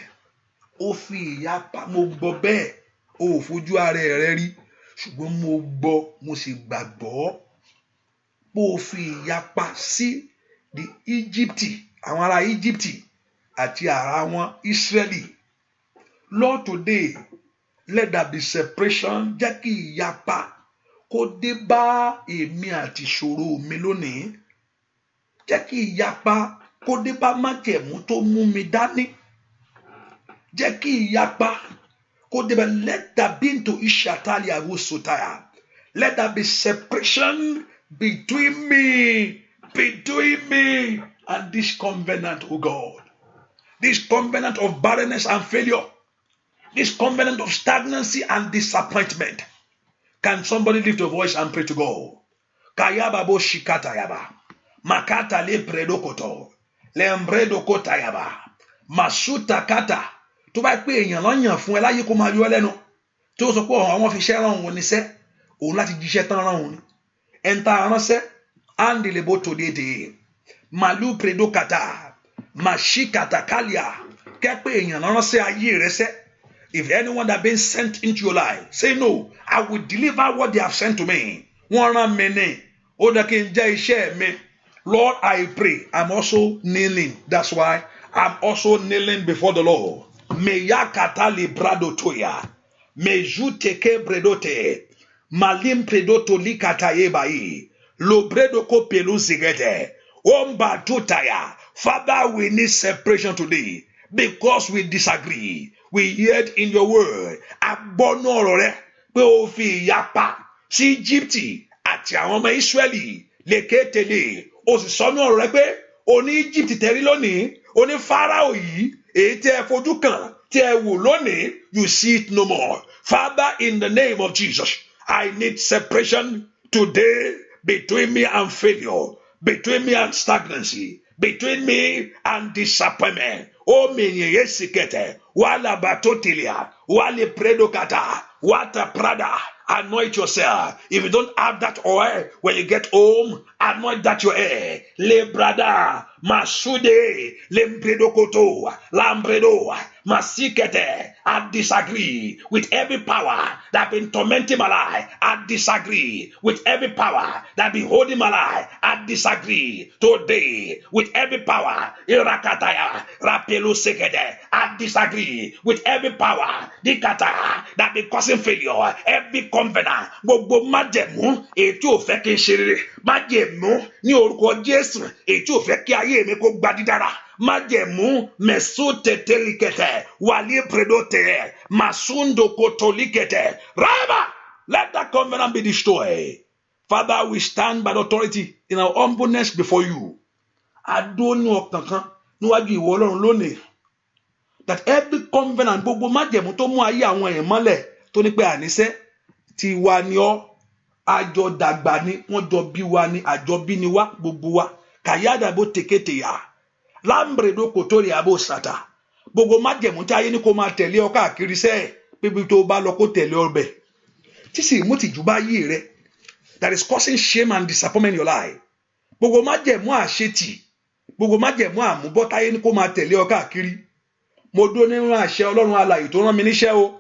Ó fi ìyapa, mo gbọ́ bẹ́ẹ̀. Ó fojú ara rẹ rí. Ṣùgbọ́n mo gbọ́, mo sì gbàgbọ́. Ó fi ìyapa sí the Egypt, àwọn ará Egypt àti ara wọn Israeli. Lord, today, let there be separation. Jẹ́ kí ìyapa kó dé bá èmi àti ìṣòro mi lónìí. Jẹ́ kí ìyapa kó dé bá májẹ̀mú tó mú mi dání. Jẹ́ kí ìyapa kó dé bá, let there be into Ishatali Agusotaya. Let there be separation between me and this covenant, oh God. This covenant of barrenness and failure. This covenant of stagnancy and disappointment. Can somebody lift your voice and pray to God? Kayaba bo shikata yaba. Makata le predokoto. Lembredo kota yaba. Masuta kata. Tó bá pé èèyàn ló yàn fún ẹ láyé kó máa yọ lẹ́nu. Tó sọ pé àwọn fi ṣẹ́ rán òun níṣẹ́. Òun láti jíṣẹ́ tán rán òun ni. Ẹ̀ńtà ránṣẹ́. Andelebo to dédé. Malu predokata. Mashikata kalia. Kẹ́ pé èèyàn ló ránṣẹ́ ayé rẹ̀ ṣẹ́. If anyone that been sent into your life, say no, I will deliver what they have sent to me. Wọ́n rán mi ní, ó dá kí n jẹ́ iṣẹ́ mi. Lord, I pray. I'm also kneeling. That's why I'm also kneeling before the Lord. Meyakata librado toya. Mejuteke bredote. Malim predoto likata yebai. Lobredo ko pelu zigete. Omba tutaya. Father, we need separation today because we disagree. We heard in your word. Agbono ọ̀rọ̀ rẹ pé o fi ìyapa sí Íjíbítì àti àwọn ọmọ Ísírẹ́lì lékétele. O sì sọ ní ọ̀rọ̀ rẹ pé o ní Íjíbítì tẹ̀rí lónìí, o ní Fáráò yìí, èyí tí ẹ fojú kàn, tí ẹ wò lónìí, you see it no more. Father, in the name of Jesus, I need separation today between me and failure, between me and stagnancy, between me and disappointment. O menye yesikete, wala batotilia, wale predokata, wata prada. Anoint yourself. If you don't have that oil, when you get home, anoint that your hair. Le brada, masude, lembredokoto, lambredo, masikete. I disagree with every power that been tormenting my life. I disagree with every power that been holding my life. I disagree today with every power. Irakataya, rapelu sekete. I disagree with every power. Dikata that been causing failure. Every covenant, gbogbo májẹ̀mú ètí ò fẹ́ kí n ṣe rere, májẹ̀mú ní orúkọ Jésù ètí ò fẹ́ kí ayé mi kó gba dídára, májẹ̀mú mẹ̀sùn tètèlikẹ̀tẹ̀ wàlí predote màsúndò kòtòlikẹ̀tẹ̀ rábà. Let that covenant be destroyed. Father, we stand by the authority in our humbleness before you. Adóní ọkàn kan níwájú ìwọ Ọlọ́run lónìí. That every covenant, gbogbo májẹ̀mú tó mú ayé àwọn èèyàn mọ́lẹ̀ tó ní pé àníṣe tiwa ni ọ́, àjọ dàgbà ni, wọ́n jọ bí wa ni, àjọ bí ni wá gbogbo wa. Kàyádà bó tekete yá, lámbredo kòtóri àbò sàtà. Gbogbo májẹ̀mú tí ayé ní kó máa tẹ̀lé ọ káàkiri sẹ́ẹ̀, bíbi tó bá lọ kó tẹ̀lé ọbẹ̀. Tí sì mú tìjú bá yé rẹ, that is causing shame and disappointment in your life. Gbogbo májẹ̀mú àṣetì, gbogbo májẹ̀mú àmúbọ́ táyé ní kó máa tẹ̀lé ọ káàkiri. Mo dó nínú àṣẹ Ọlọ́run alààyè tó rán mi níṣẹ́ o.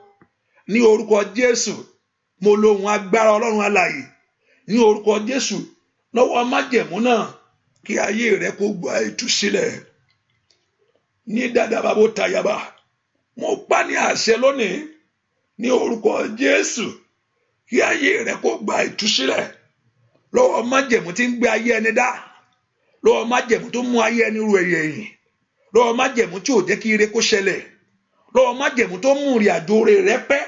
Ní orúkọ Jésù, mo lo ohun agbára Ọlọ́run alààyè. Ní orúkọ Jésù, lọ́wọ́ májẹ̀mú náà, kí ayé rẹ kó gba ìtúsílẹ̀. Ní dàdà bàbá tayaba, mo pa ní àṣẹ lónìí. Ní orúkọ Jésù, kí ayé rẹ kó gba ìtúsílẹ̀. Lọ́wọ́ májẹ̀mú tí ń gbé ayé ẹni dá. Lọ́wọ́ májẹ̀mú tó mú ayé ẹni ru ẹ̀yẹ̀ ẹ̀yìn. Lọ́wọ́ májẹ̀mú tí ò jẹ́ kí ire kó ṣẹlẹ̀. Lọ́wọ́ májẹ̀mú tó mú ìrìn àjò rẹ pẹ́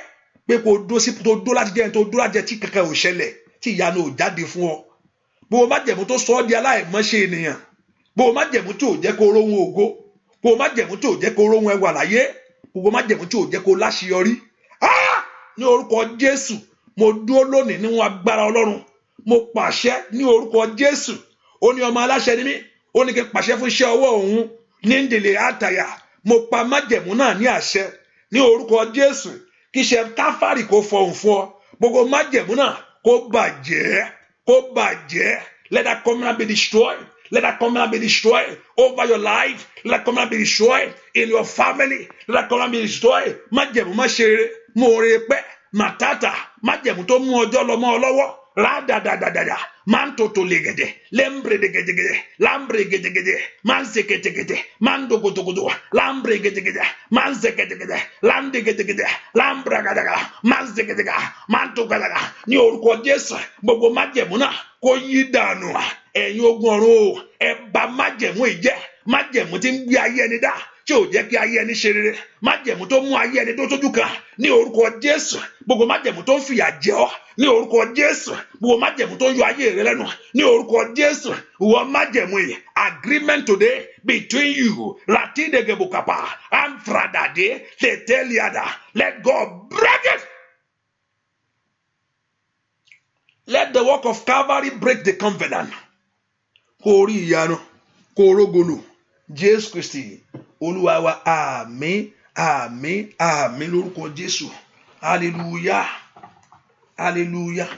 pé kò dó sí tó dó láti jẹ́ tó dó láti jẹ́ tí kankan ò ṣẹlẹ̀, tí ìyanu ò jáde fún ọ. Gbogbo májẹ̀mú tó sọ ọ́ di aláìmọ́ṣe ènìyàn. Gbogbo májẹ̀mú tí ò jẹ́ kó róhun ògo. Gbogbo májẹ̀mú tí ò jẹ́ kó róhun ẹwà láyé. Gbogbo májẹ̀mú tí ò jẹ́ kó láṣeyọrí. Ní orúkọ Jésù, mo dúró lónìí níwọ̀n agbára Ọlọ́run. Mo pàṣẹ ní orúkọ Jésù. Ó ní ọmọ aláṣẹ ni mí. Ó ní kí n pàṣẹ fún iṣẹ́ ọwọ́ òun. Ní ndèlè àtàyà, mo pa májẹ̀mú náà ní àṣẹ. Ní orúkọ Jésù, kí iṣẹ́ káfárì kó fọhùn fún ọ. Gbogbo májẹ̀mú náà kó bàjẹ́, kó bàjẹ́. Let that covenant be destroyed. Let that covenant be destroyed over your life. Let that covenant be destroyed in your family. Let that covenant be destroyed. Májẹ̀mú má ṣe rere, mo re pẹ́, màtátà, májẹ̀mú tó mú ọjọ́ lọ mọ́ ọ lọ́wọ́. Radadadadada, mantoto legede, lembre de gede, lambre gede, manse gede, mando godo, lambre gede, manse gede, lande gede, lambra gada, manse gede, manto gada. Ní orúkọ Jésù, gbogbo májẹ̀mú náà kó yí dànù. Ẹ̀yin ogun ọ̀run, ẹ bà májẹ̀mú ìjẹ́, májẹ̀mú tí ń gbé ayé ẹni dá, tí ò jẹ́ kí ayé ẹni ṣe rere, májẹ̀mú tó mú ayé ẹni tó tójú kan. Ní orúkọ Jésù, gbogbo májẹ̀mú tó ń fìyà jẹ ọ́. Ní orúkọ Jésù, gbogbo májẹ̀mú tó ń yọ ayé rẹ lẹ́nu. Ní orúkọ Jésù, ìwọ májẹ̀mú yìí, agreement today between you, Latidegabokapa, and Fradade, Teteliada. Let God break it. Let the work of Calvary break the covenant. Kórí ìyanu, kórógolo, Jésù Kristi, Olúwa wa, àmín, àmín, àmín lórúkọ Jésù. Hallelujah. Hallelujah.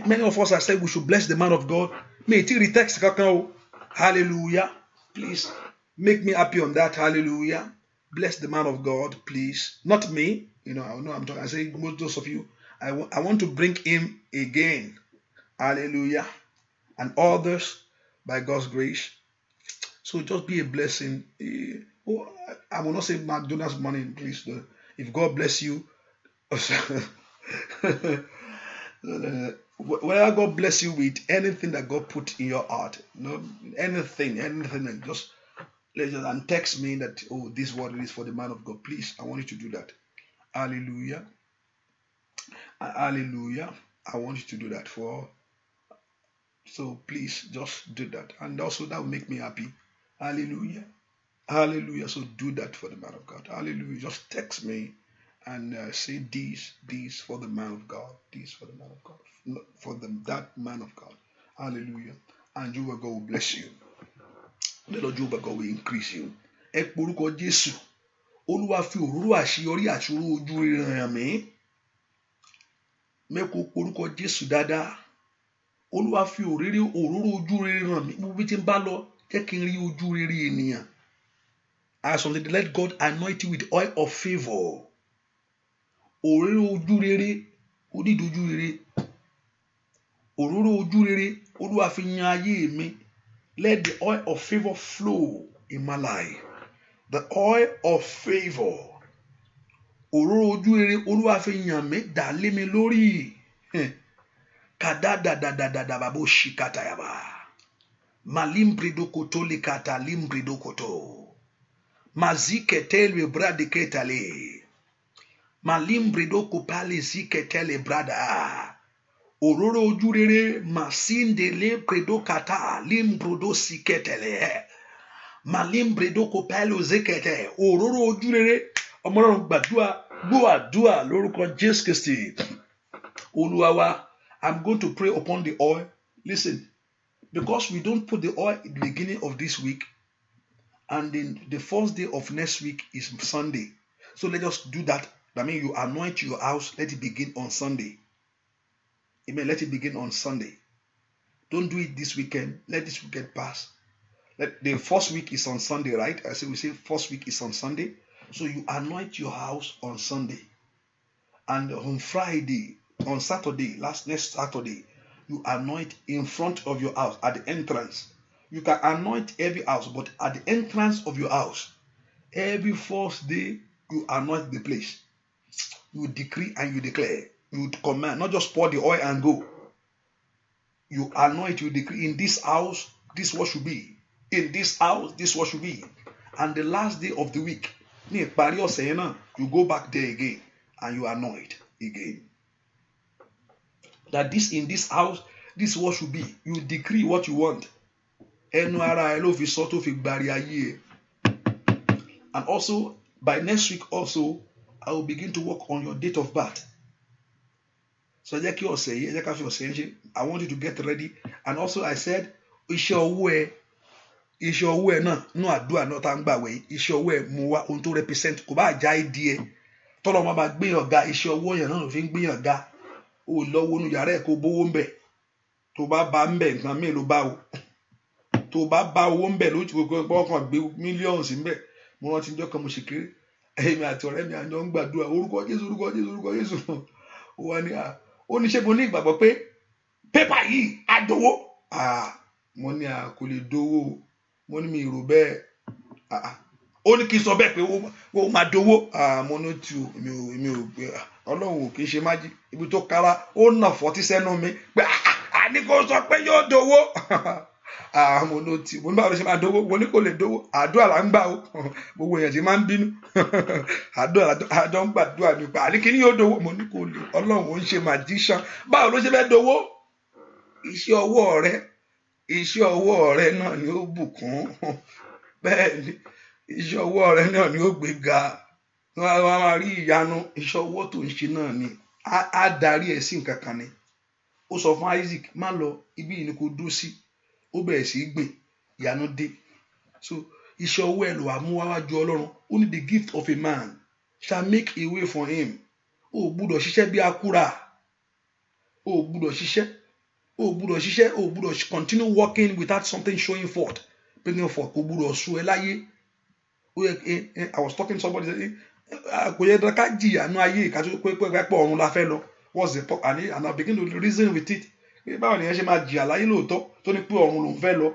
Many of us are saying we should bless the man of God. Me, text kakao. Hallelujah. Please make me happy on that. Hallelujah. Bless the man of God, please. Not me. You know I'm talking. I say most those of you. I want to bring him again. Hallelujah. And others by God's grace. So just be a blessing. I will not say McDonald's money, please. If God bless you, whatever God bless you with, anything that God put in your heart, anything, just and text me that, oh, this word is for the man of God. Please, I want you to do that. Hallelujah. Hallelujah. I want you to do that so please just do that. And also that will make me happy. Hallelujah. Hallelujah. So do that for the man of God. Hallelujah. Just text me and say this for the man of God. This for the man of God. That man of God. Hallelujah. And Jehovah God will bless you. The Lord Jehovah God will increase you. Ẹ porúkọ Jésù. Olúwa fi òróró àṣeyọrí àti òróró ojú rere hàn mí. Mẹ́kọ̀ọ́ porúkọ Jésù dáadáa. Olúwa fi òróró ojú rere hàn mí. Gbogbo bí tí ń bá lọ, jẹ́ kí n rí ojú rere ènìyàn. As something, let God anoint you with oil of favor. Òróró ojú rere, onídòójú rere. Òróró ojú rere, Olúwa fi yan ayé mi. Let the oil of favor flow in my life. The oil of favor. Òróró ojú rere, Olúwa fi yan mi, dà lé mi lórí. Kadadadadadada babo shikatayaba. Malimbrido koto likata limbrido koto. Maziketelwe bradiketale. Malimbrido kopale ziketele brada. Òróró ojú rere masindele bredo kata limbrodo siketele. Malimbredo kopale ozekete. Òróró ojú rere. Ọmọlọ́run gbàdúrà gbọ́ àdúrà lórúkọ Jésù Kristi. Olúwa wa, I'm going to pray upon the oil. Listen, because we don't put the oil at the beginning of this week, and then the first day of next week is Sunday. So let us do that. That means you anoint your house. Let it begin on Sunday. Amen. Let it begin on Sunday. Don't do it this weekend. Let this weekend pass. The first week is on Sunday, right? We say first week is on Sunday. So you anoint your house on Sunday. And on Friday, on Saturday, next Saturday, you anoint in front of your house at the entrance. You can anoint every house, but at the entrance of your house, every first day, you anoint the place. You decree and you declare. You command, not just pour the oil and go. You anoint, you decree, in this house, this what should be. In this house, this what should be. And the last day of the week, you go back there again and you anoint again. That this in this house, this what should be. You decree what you want. And also, by next week also, I will begin to work on your date of birth. So I want you to get ready. And also I said, iṣẹ́ ọwọ́ ẹ náà nú àdúrà náà tá ń gbàwẹ̀ iṣẹ́ ọwọ́ ẹ mú wá ohun tó represent kò bá já ìdí ẹ tọ́lọ́ máa gbéyàn ga iṣẹ́ ọwọ́ yẹn náà ló fi ń gbéyàn ga ó lọ́wọ́ nú yàrá ẹ̀ kó bówó ń bẹ̀ tó bá bá ń bẹ̀ nǹkan míì ló bá o tó bá bá owó ń bẹ̀ lójú gbogbo ọkàn gbé mílíọ̀nù sí ń bẹ̀ mo rántí ìjọ kan mo ṣe kéré èmi àti ọ̀rẹ́ mi àjọ ń gbàdúrà orúkọ Jésù ó wá ní ó ní ṣé mo ní ìgbàgbọ́ pé pépà yìí á dowó mo ní kò lè dowó mo ní mi rò bẹ́ẹ̀ ó ní kí n sọ bẹ́ẹ̀ pé ó máa dowó mo ní tí mi ò gbé Ọlọ́run ò kì í ṣe májí ibi tó kára ó nà fọ́tí sẹ́nu mi pé àní kò sọ pé yóò dowó mo ní tí mo ní báwo ló ṣe máa dowó mo ní kò lè dowó àdúrà là ń gbà ó gbogbo èèyàn ti máa ń bínú àdúrà àjọ ń gbàdúrà nípa àní kí ni yóò dowó mo ní kò lè Ọlọ́run ò ń ṣe magician báwo ló ṣe fẹ́ dowó iṣẹ́ ọwọ́ rẹ náà ni ó bùkún bẹ́ẹ̀ ni iṣẹ́ ọwọ́ rẹ náà ni ó gbé ga wọ́n máa rí ìyanu iṣẹ́ ọwọ́ tó ń ṣe náà ni á darí ẹ̀ sí nǹkan kan ni ó sọ fún Isaac má lọ ibi yìí ni kò dúró sí ó bẹ̀rẹ̀ sí í gbìn ìyanu dé so iṣẹ́ ọwọ́ ẹ̀ ló wà mú wájú Ọlọ́run ó ní the gift of a man shall make a way for him ó gbúdọ̀ ṣiṣẹ́ bí akúra ó gbúdọ̀ continue working without something showing forth bringing forth kò gbúdọ̀ sú ẹ láyé I was talking to somebody kò yẹ ká jìyà nú ayé ìkájú pé ọ̀run la fẹ́ lọ what's the point and I begin to reason with it báwo ni ẹ ṣe máa jìyà láyé lóòótọ́ tó ní pé ọ̀run lòún fẹ́ lọ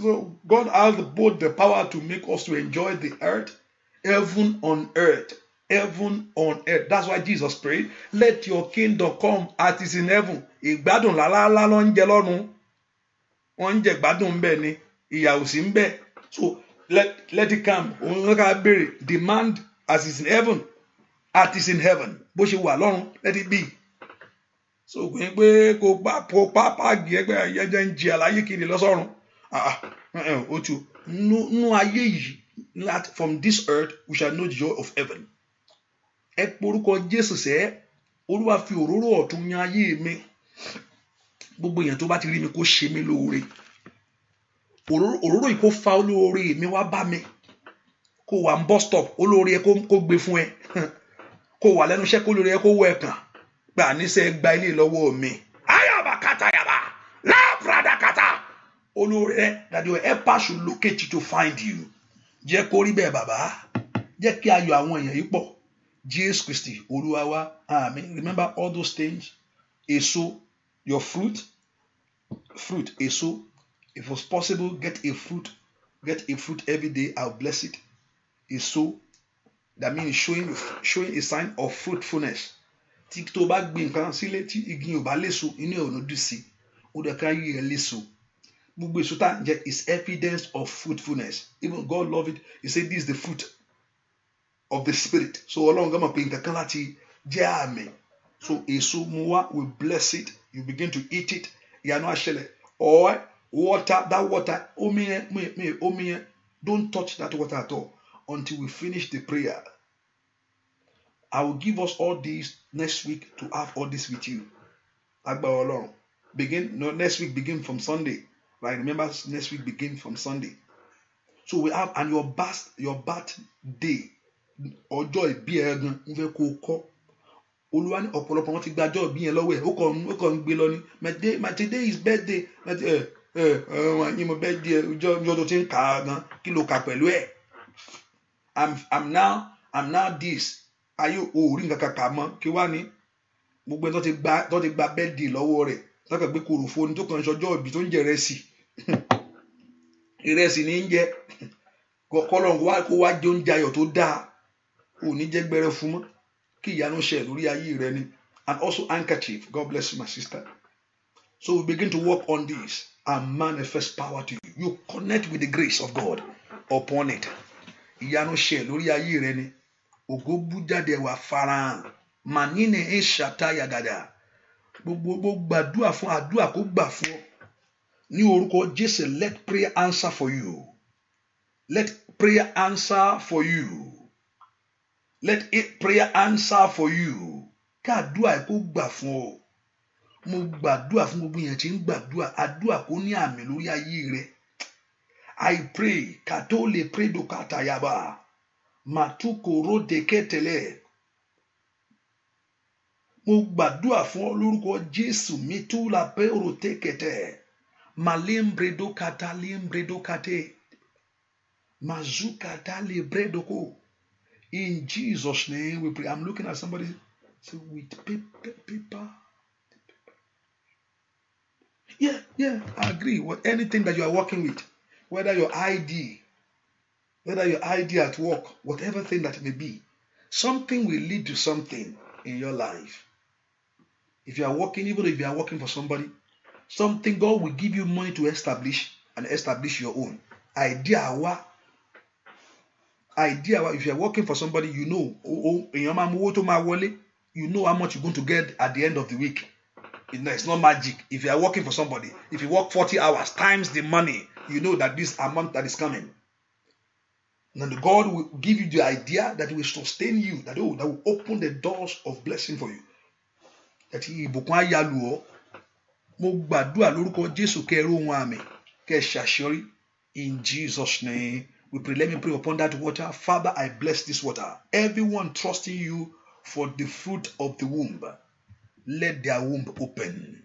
So God has both the power to make us to enjoy the earth, heaven on earth. Heaven on earth. That's why Jesus prayed, let your kingdom come as it is in heaven. Ìgbádùn lálálá ló ń jẹ lọ́run. Wọ́n ń jẹ ìgbádùn ń bẹ ni. Ìyà ò sí ń bẹ. So let it come. Òun ló ká béèrè. Demand as it is in heaven. As it is in heaven. Bó ṣe wà lọ́run. Let it be. So kò ní pé kò pápá gẹ̀ẹ́gbẹ́ ẹ̀jẹ̀ ń jẹ àlàyé kiri lọ́sọ̀run. Otu. No ayé yìí. From this earth we shall know the joy of heaven. Ẹ porúkọ Jésù sẹ́, Olúwa fi òróró ọ̀tun yan ayé mi. Gbogbo èèyàn tó bá ti rí mi kó ṣe mí lóore. Òróró yìí kó fa olóore mi wá bá mi. Kó wà ń bus stop, olóore ẹ kó gbé fún ẹ. Kó wà lẹ́nu iṣẹ́ kó lóore ẹ kó wọ ẹ̀kàn. Gbà níṣẹ́ gba ilé lọ́wọ́ mi. Ayaba kata yaba, lábrada kata. Olóore ẹ, that your helper should locate you to find you. Jẹ́ kó rí bẹ́ẹ̀ bàbá. Jẹ́ kí ayọ̀ àwọn èèyàn yìí pọ̀. Jesus Christi, Olúwa wa, amen. Remember all those things. Èso, your fruit, èso. If it's possible, get a fruit every day. I'll bless it. Èso, that means showing a sign of fruitfulness. Tí tó bá gbìn nǹkan sílé tí igi ò bá léso, inú ẹ̀ ò ní dùn sí. Ó dẹ̀ ká yí ẹ léso. Gbogbo èso tá jẹ́ is evidence of fruitfulness. Even God love it. He said this is the fruit of the spirit. So Ọlọ́run gan mọ̀ pé nǹkan kan láti jẹ́ àmì. So èso mu wá, we bless it. You begin to eat it. Ìyanu á ṣẹlẹ̀. Or water, that water, omi yẹn, don't touch that water at all until we finish the prayer. I will give us all these next week to have all this with you. Agbára Ọlọ́run. Next week begin from Sunday. Right? Remember, next week begin from Sunday. So we have, and your birthday, ọjọ́ ìbí ẹ gan ń fẹ́ kó kọ́. Olúwa ní ọ̀pọ̀lọpọ̀ wọn ti gba ọjọ́ ìbí yẹn lọ́wọ́ ẹ̀. Ó kàn ń gbé lọ ní. My today is birthday. Àyìn mo birthday ọjọ́ tó ti ń kà á gan. Kí ló kà pẹ̀lú ẹ̀? I'm now this. Ayé òórí nǹkan kàkà mọ́. Kí wá ní? Gbogbo ẹ̀ tó ti gba birthday lọ́wọ́ rẹ̀. Lọ́kàn gbé koròfo ní tó kàn ń ṣọjọ́ ìbí tó ń jẹ ìrẹsì. Ìrẹsì ní ń jẹ. Kọ́lọ́n kó wá jẹ oúnjẹ ayọ̀ tó dáa. Ò ní jẹ́ gbẹrẹ fún mọ́. Kí ìyanu ṣẹ lórí ayé rẹ ni. And also handkerchief. God bless you, my sister. So we begin to work on this and manifest power to you. You connect with the grace of God upon it. Ìyanu ṣẹ lórí ayé rẹ ni. Ògo bú jáde wá farahàn. Mànínì ẹ̀ ṣàtàyà gàdà. Gbogbo gbàdúrà fún àdúrà kó gbà fún ọ. Ní orúkọ Jésù, let prayer answer for you. Let prayer answer for you. Let prayer answer for you. Kàdúrà ẹ̀ kó gbà fún ọ. Mo gbàdúrà fún gbogbo yẹn tí ń gbàdúrà. Àdúrà kó ní àmì lórí ayé rẹ. I pray. Kàtó lè pray dòkàtà yaba. Màtúkòrò dèkẹ́tẹ̀lẹ̀. Mo gbàdúrà fún ọ lórúkọ Jésù. Mi tú la pé orò tẹ́kẹ̀tẹ̀. Malembredo kata lembredo kate. Mazukata lebredoko. In Jesus' name we pray. I'm looking at somebody say with paper. Yeah, I agree. With anything that you are working with, whether your ID at work, whatever thing that it may be, something will lead to something in your life. If you are working, even if you are working for somebody, something God will give you money to establish your own. Idea. If you are working for somebody, you know, you know how much you're going to get at the end of the week. It's not magic. If you are working for somebody, if you work 40 hours times the money, you know that this amount that is coming. And God will give you the idea that will sustain you, that will open the doors of blessing for you. That ìbùkún á yálù ọ́. Mo gbàdúrà lórúkọ Jésù kẹ́rù ohun àmì kẹ́ ṣàṣeyọrí. In Jesus' name we pray. Let me pray upon that water. Father, I bless this water. Everyone trusting you for the fruit of the womb, let their womb open.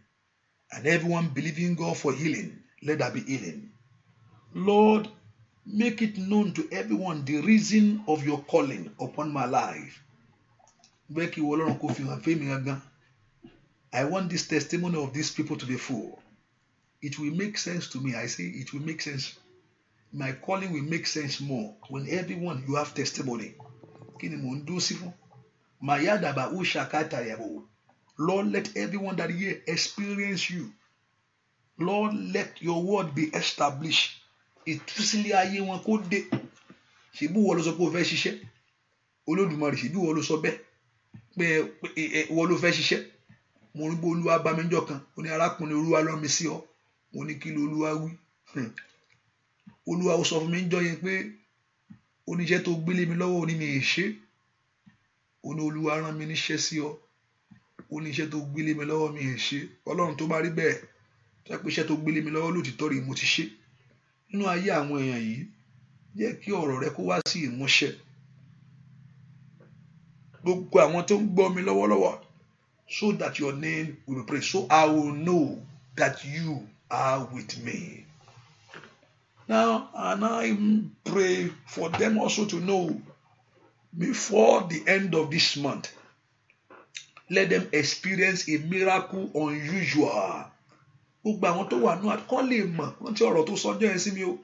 And everyone believing God for healing, let there be healing. Lord, make it known to everyone the reason of your calling upon my life. I want this testimony of these people to be full. it will make sense to me. I say it will make sense. My calling will make sense more when everyone you have testimony. Kí ni mò ń dúró sí fún? Mayadaba ushakata yabo. Lord, let everyone that here experience you. Lord, let your word be established. Ìtúsílẹ̀ ayé wọn kó dé. Ṣèbí wọ́n ló sọ pé o fẹ́ ṣiṣẹ́. Olódùmarè ṣèbí wọ́n ló sọ bẹ́ẹ̀. Pé wọ́n ló fẹ́ ṣiṣẹ́. Mo ní bó Olúwa bá mi jọ́ kan. Ó ní arákùnrin Olúwa rán mi sí ọ. Mo ní kí ló Olúwa wí. Olúwa ó sọ fún mi jọ́ yẹn pé oníṣẹ́ tó gbélé mi lọ́wọ́ ní mi ì ṣe. Ó ní Olúwa rán mi níṣẹ́ sí ọ. Oníṣẹ́ tó gbélé mi lọ́wọ́ mi ì ṣe. Ọlọ́run tó bá rí bẹ́ẹ̀. Tó pé iṣẹ́ tó gbélé mi lọ́wọ́ lótìtọ́ rí mo ti ṣe. Nínú ayé àwọn èèyàn yìí, jẹ́ kí ọ̀rọ̀ rẹ kó wá sí ìmúṣẹ. Gbogbo àwọn tó ń gbọ́ mi lọ́wọ́lọ́wọ́, so that your name will be praised. So I will know that you are with me. Now, and I pray for them also to know before the end of this month, let them experience a miracle unusual. Gbogbo àwọn tó wà nù àkọ́ lè mọ̀ wọ́n ti ọ̀rọ̀ tó sọjọ́ yẹn sí mi o.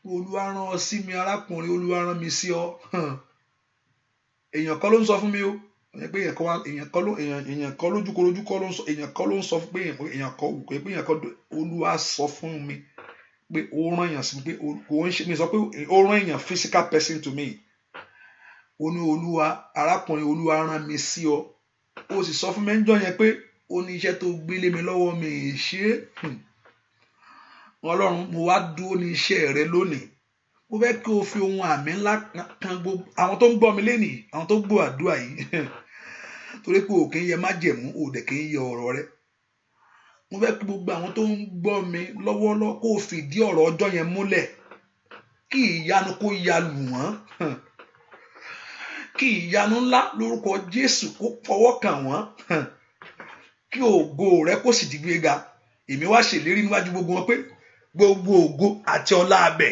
Olúwa rán ọ sí mi arákùnrin, Olúwa rán mi sí ọ. Èèyàn kọ́ ló ń sọ fún mi o. Pé èèyàn kọ́ lójúkorojú kọ́ ló ń sọ, èèyàn kọ́ ló ń sọ fún pé èèyàn kọ́ Olúwa sọ fún mi pé ó rán èèyàn sí mi pé kò ń ṣe mi sọ pé ó rán èèyàn physical person to me. Ó ní Olúwa arákùnrin, Olúwa rán mi sí ọ. Ó sì sọ fún mi ńjọ́ yẹn pé ó ní iṣẹ́ tó gbélé mi lọ́wọ́ mi ì ṣe. Ọlọ́run mo wá dúró ní iṣẹ́ rẹ lónìí. Mo fẹ́ kí o fi ohun àmì ńlá kan gbogbo àwọn tó ń gbọ́ mi lénìí, àwọn tó gbọ́ àdúrà yìí. Torí pé o kì í yẹ májẹ̀mú, o dẹ̀ kì í yẹ ọ̀rọ̀ rẹ. Mo fẹ́ kí gbogbo àwọn tó ń gbọ́ mi lọ́wọ́lọ́wọ́ kó o fìdí ọ̀rọ̀ ọjọ́ yẹn múlẹ̀. Kí ìyanu kó ya lù wọ́n. Kí ìyanu ńlá lórúkọ Jésù kó fọwọ́ kàn wọ́n. Kí ògo rẹ kó sì di gbéga. Èmi wá ṣèlérí níwájú gbogbo wọn pé gbogbo ògo àti ọlá abẹ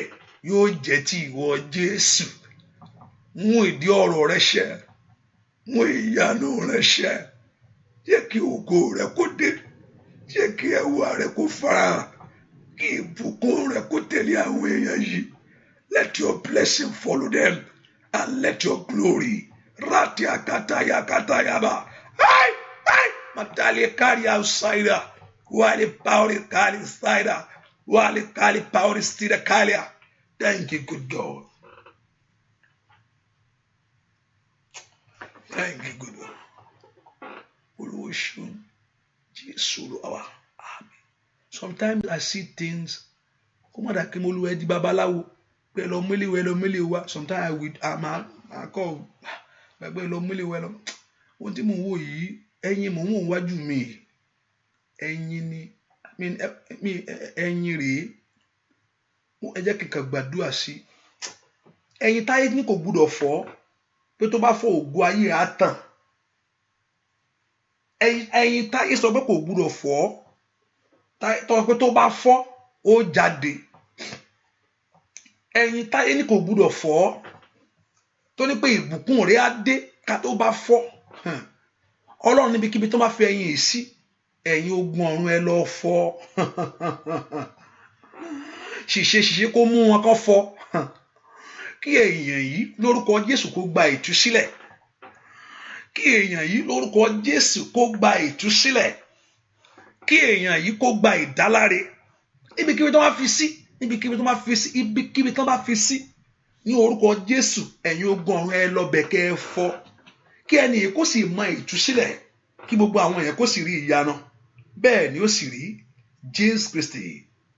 yóò jẹ́ ti ìwọ Jésù. Mú ìdí ọ̀rọ̀ rẹ ṣẹ. Mú ìyanu rẹ ṣẹ. Jẹ́ kí ògo rẹ kó dé. Jẹ́ kí ẹwà rẹ kó farahàn. Kí ìbùkún rẹ kó tẹ̀lé àwọn èèyàn yìí. Let your blessing follow them and let your glory. Rati akata yaba. Hey! Matali kari outside. Wali power kali inside. Wali kali power still kali. Thank you, good God. Thank you, good God. Sometimes I see things. Sometimes I call. Ẹ̀yin mò ń wò wájú mi. Ẹ̀yin ni ẹ̀yin rèé. Ẹ jẹ́ kí n kàn gbàdúrà sí. Ẹ̀yin táyé ní kò gbúdọ̀ fọ́. Pé tó bá fọ́ ògo ayé á tàn. Ẹ̀yin táyé sọ pé kò gbúdọ̀ fọ́. Pé tó bá fọ́ ó jáde. Ẹ̀yin táyé ní kò gbúdọ̀ fọ́. Tó ní pé ìbùkún rẹ̀ á dé ká tó bá fọ́. Ọlọ́run níbikíbi tó bá fi ẹ̀yin yìí sí, ẹ̀yin ogun ọ̀run ẹ lọ fọ́. Ṣìṣe kó mú wọn kó fọ́. Kí èèyàn yìí lórúkọ Jésù kó gba ìtúsílẹ̀. Kí èèyàn yìí lórúkọ Jésù kó gba ìtúsílẹ̀. Kí èèyàn yìí kó gba ìdáláre. Ibikíbi tó bá fi sí, ibikíbi tó bá fi sí, ibikíbi tó bá fi sí, ní orúkọ Jésù, ẹ̀yin ogun ọ̀run ẹ lọ bẹ̀ kẹ́ ẹ fọ́. Kí ẹni yìí kó sì mọ ìtúsílẹ̀. Kí gbogbo àwọn èèyàn kó sì rí ìyanu. Bẹ́ẹ̀ ni ó sì rí. Jésù Kristi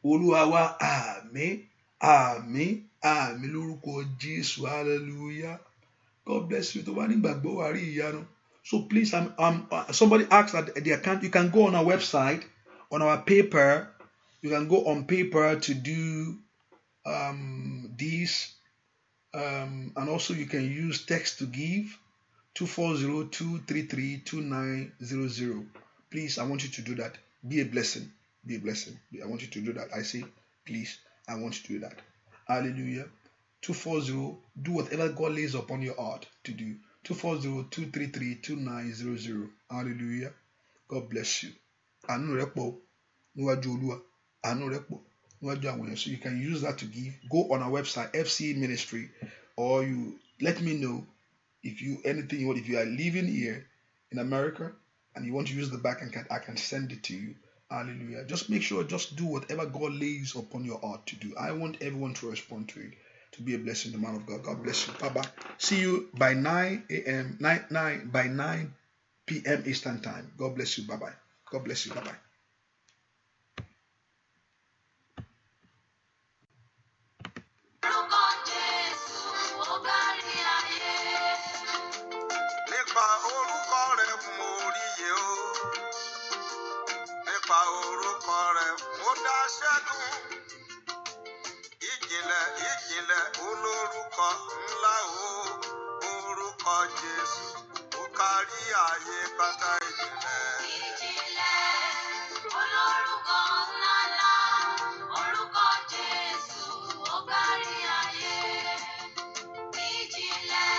Olúwa wa, àmín, àmín, àmín lórúkọ Jésù. Hallelujah. God bless you. Tó bá nígbàgbọ́ wà rí ìyanu. So please, somebody asked at the account, you can go on our website, on our paper. You can go on paper to do this. And also you can use text to give. 240-233-2900. Please, I want you to do that. Be a blessing. Be a blessing. I want you to do that. I say, please, I want you to do that. Hallelujah. 240, do whatever God lays upon your heart to do. 240-233-2900. Hallelujah. God bless you. Àánú rẹ̀ pọ̀ níwájú Olúwa. àánú rẹ̀ pọ̀ níwájú àwọn èèyàn. So you can use that to give. Go on our website, FCA Ministry, or you let me know if you anything you want. If you are living here in America and you want to use the back end card, I can send it to you. Hallelujah. Just make sure, just do whatever God lays upon your heart to do. I want everyone to respond to it, to be a blessing to the man of God. God bless you. Bye-bye. See you by 9 p.m. Eastern Time. God bless you. Bye-bye. God bless you. Bye-bye. Nípa orúkọ rẹ̀ mo ríye o. Nípa orúkọ rẹ̀ mo dá ṣẹ́gun. Ìjìnlẹ̀ olórúkọ ńlá o. Orúkọ Jésù ó kárí ayé pátá ìjìnlẹ̀. Olórúkọ ńláńlá, orúkọ Jésù ó kárí ayé. Ìjìnlẹ̀,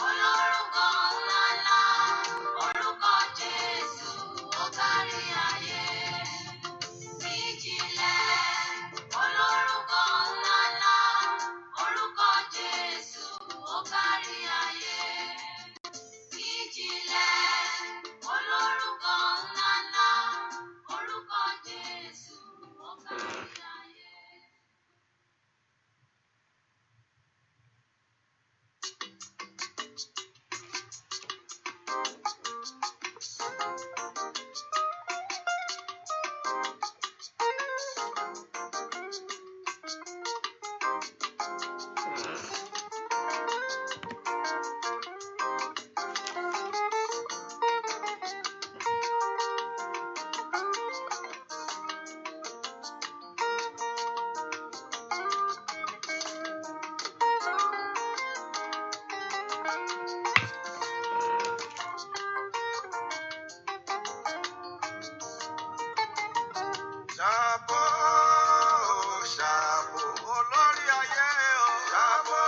olórúkọ ńláńlá, orúkọ Jésù ó kárí ayé. Ìjìnlẹ̀, olórúkọ ńláńlá, orúkọ Jésù ó kárí ayé. Ìjìnlẹ̀, olórúkọ ńláńlá, orúkọ Jésù ó kárí ayé. Ṣàbò, ṣàbò olórí ayé o. Ṣàbò.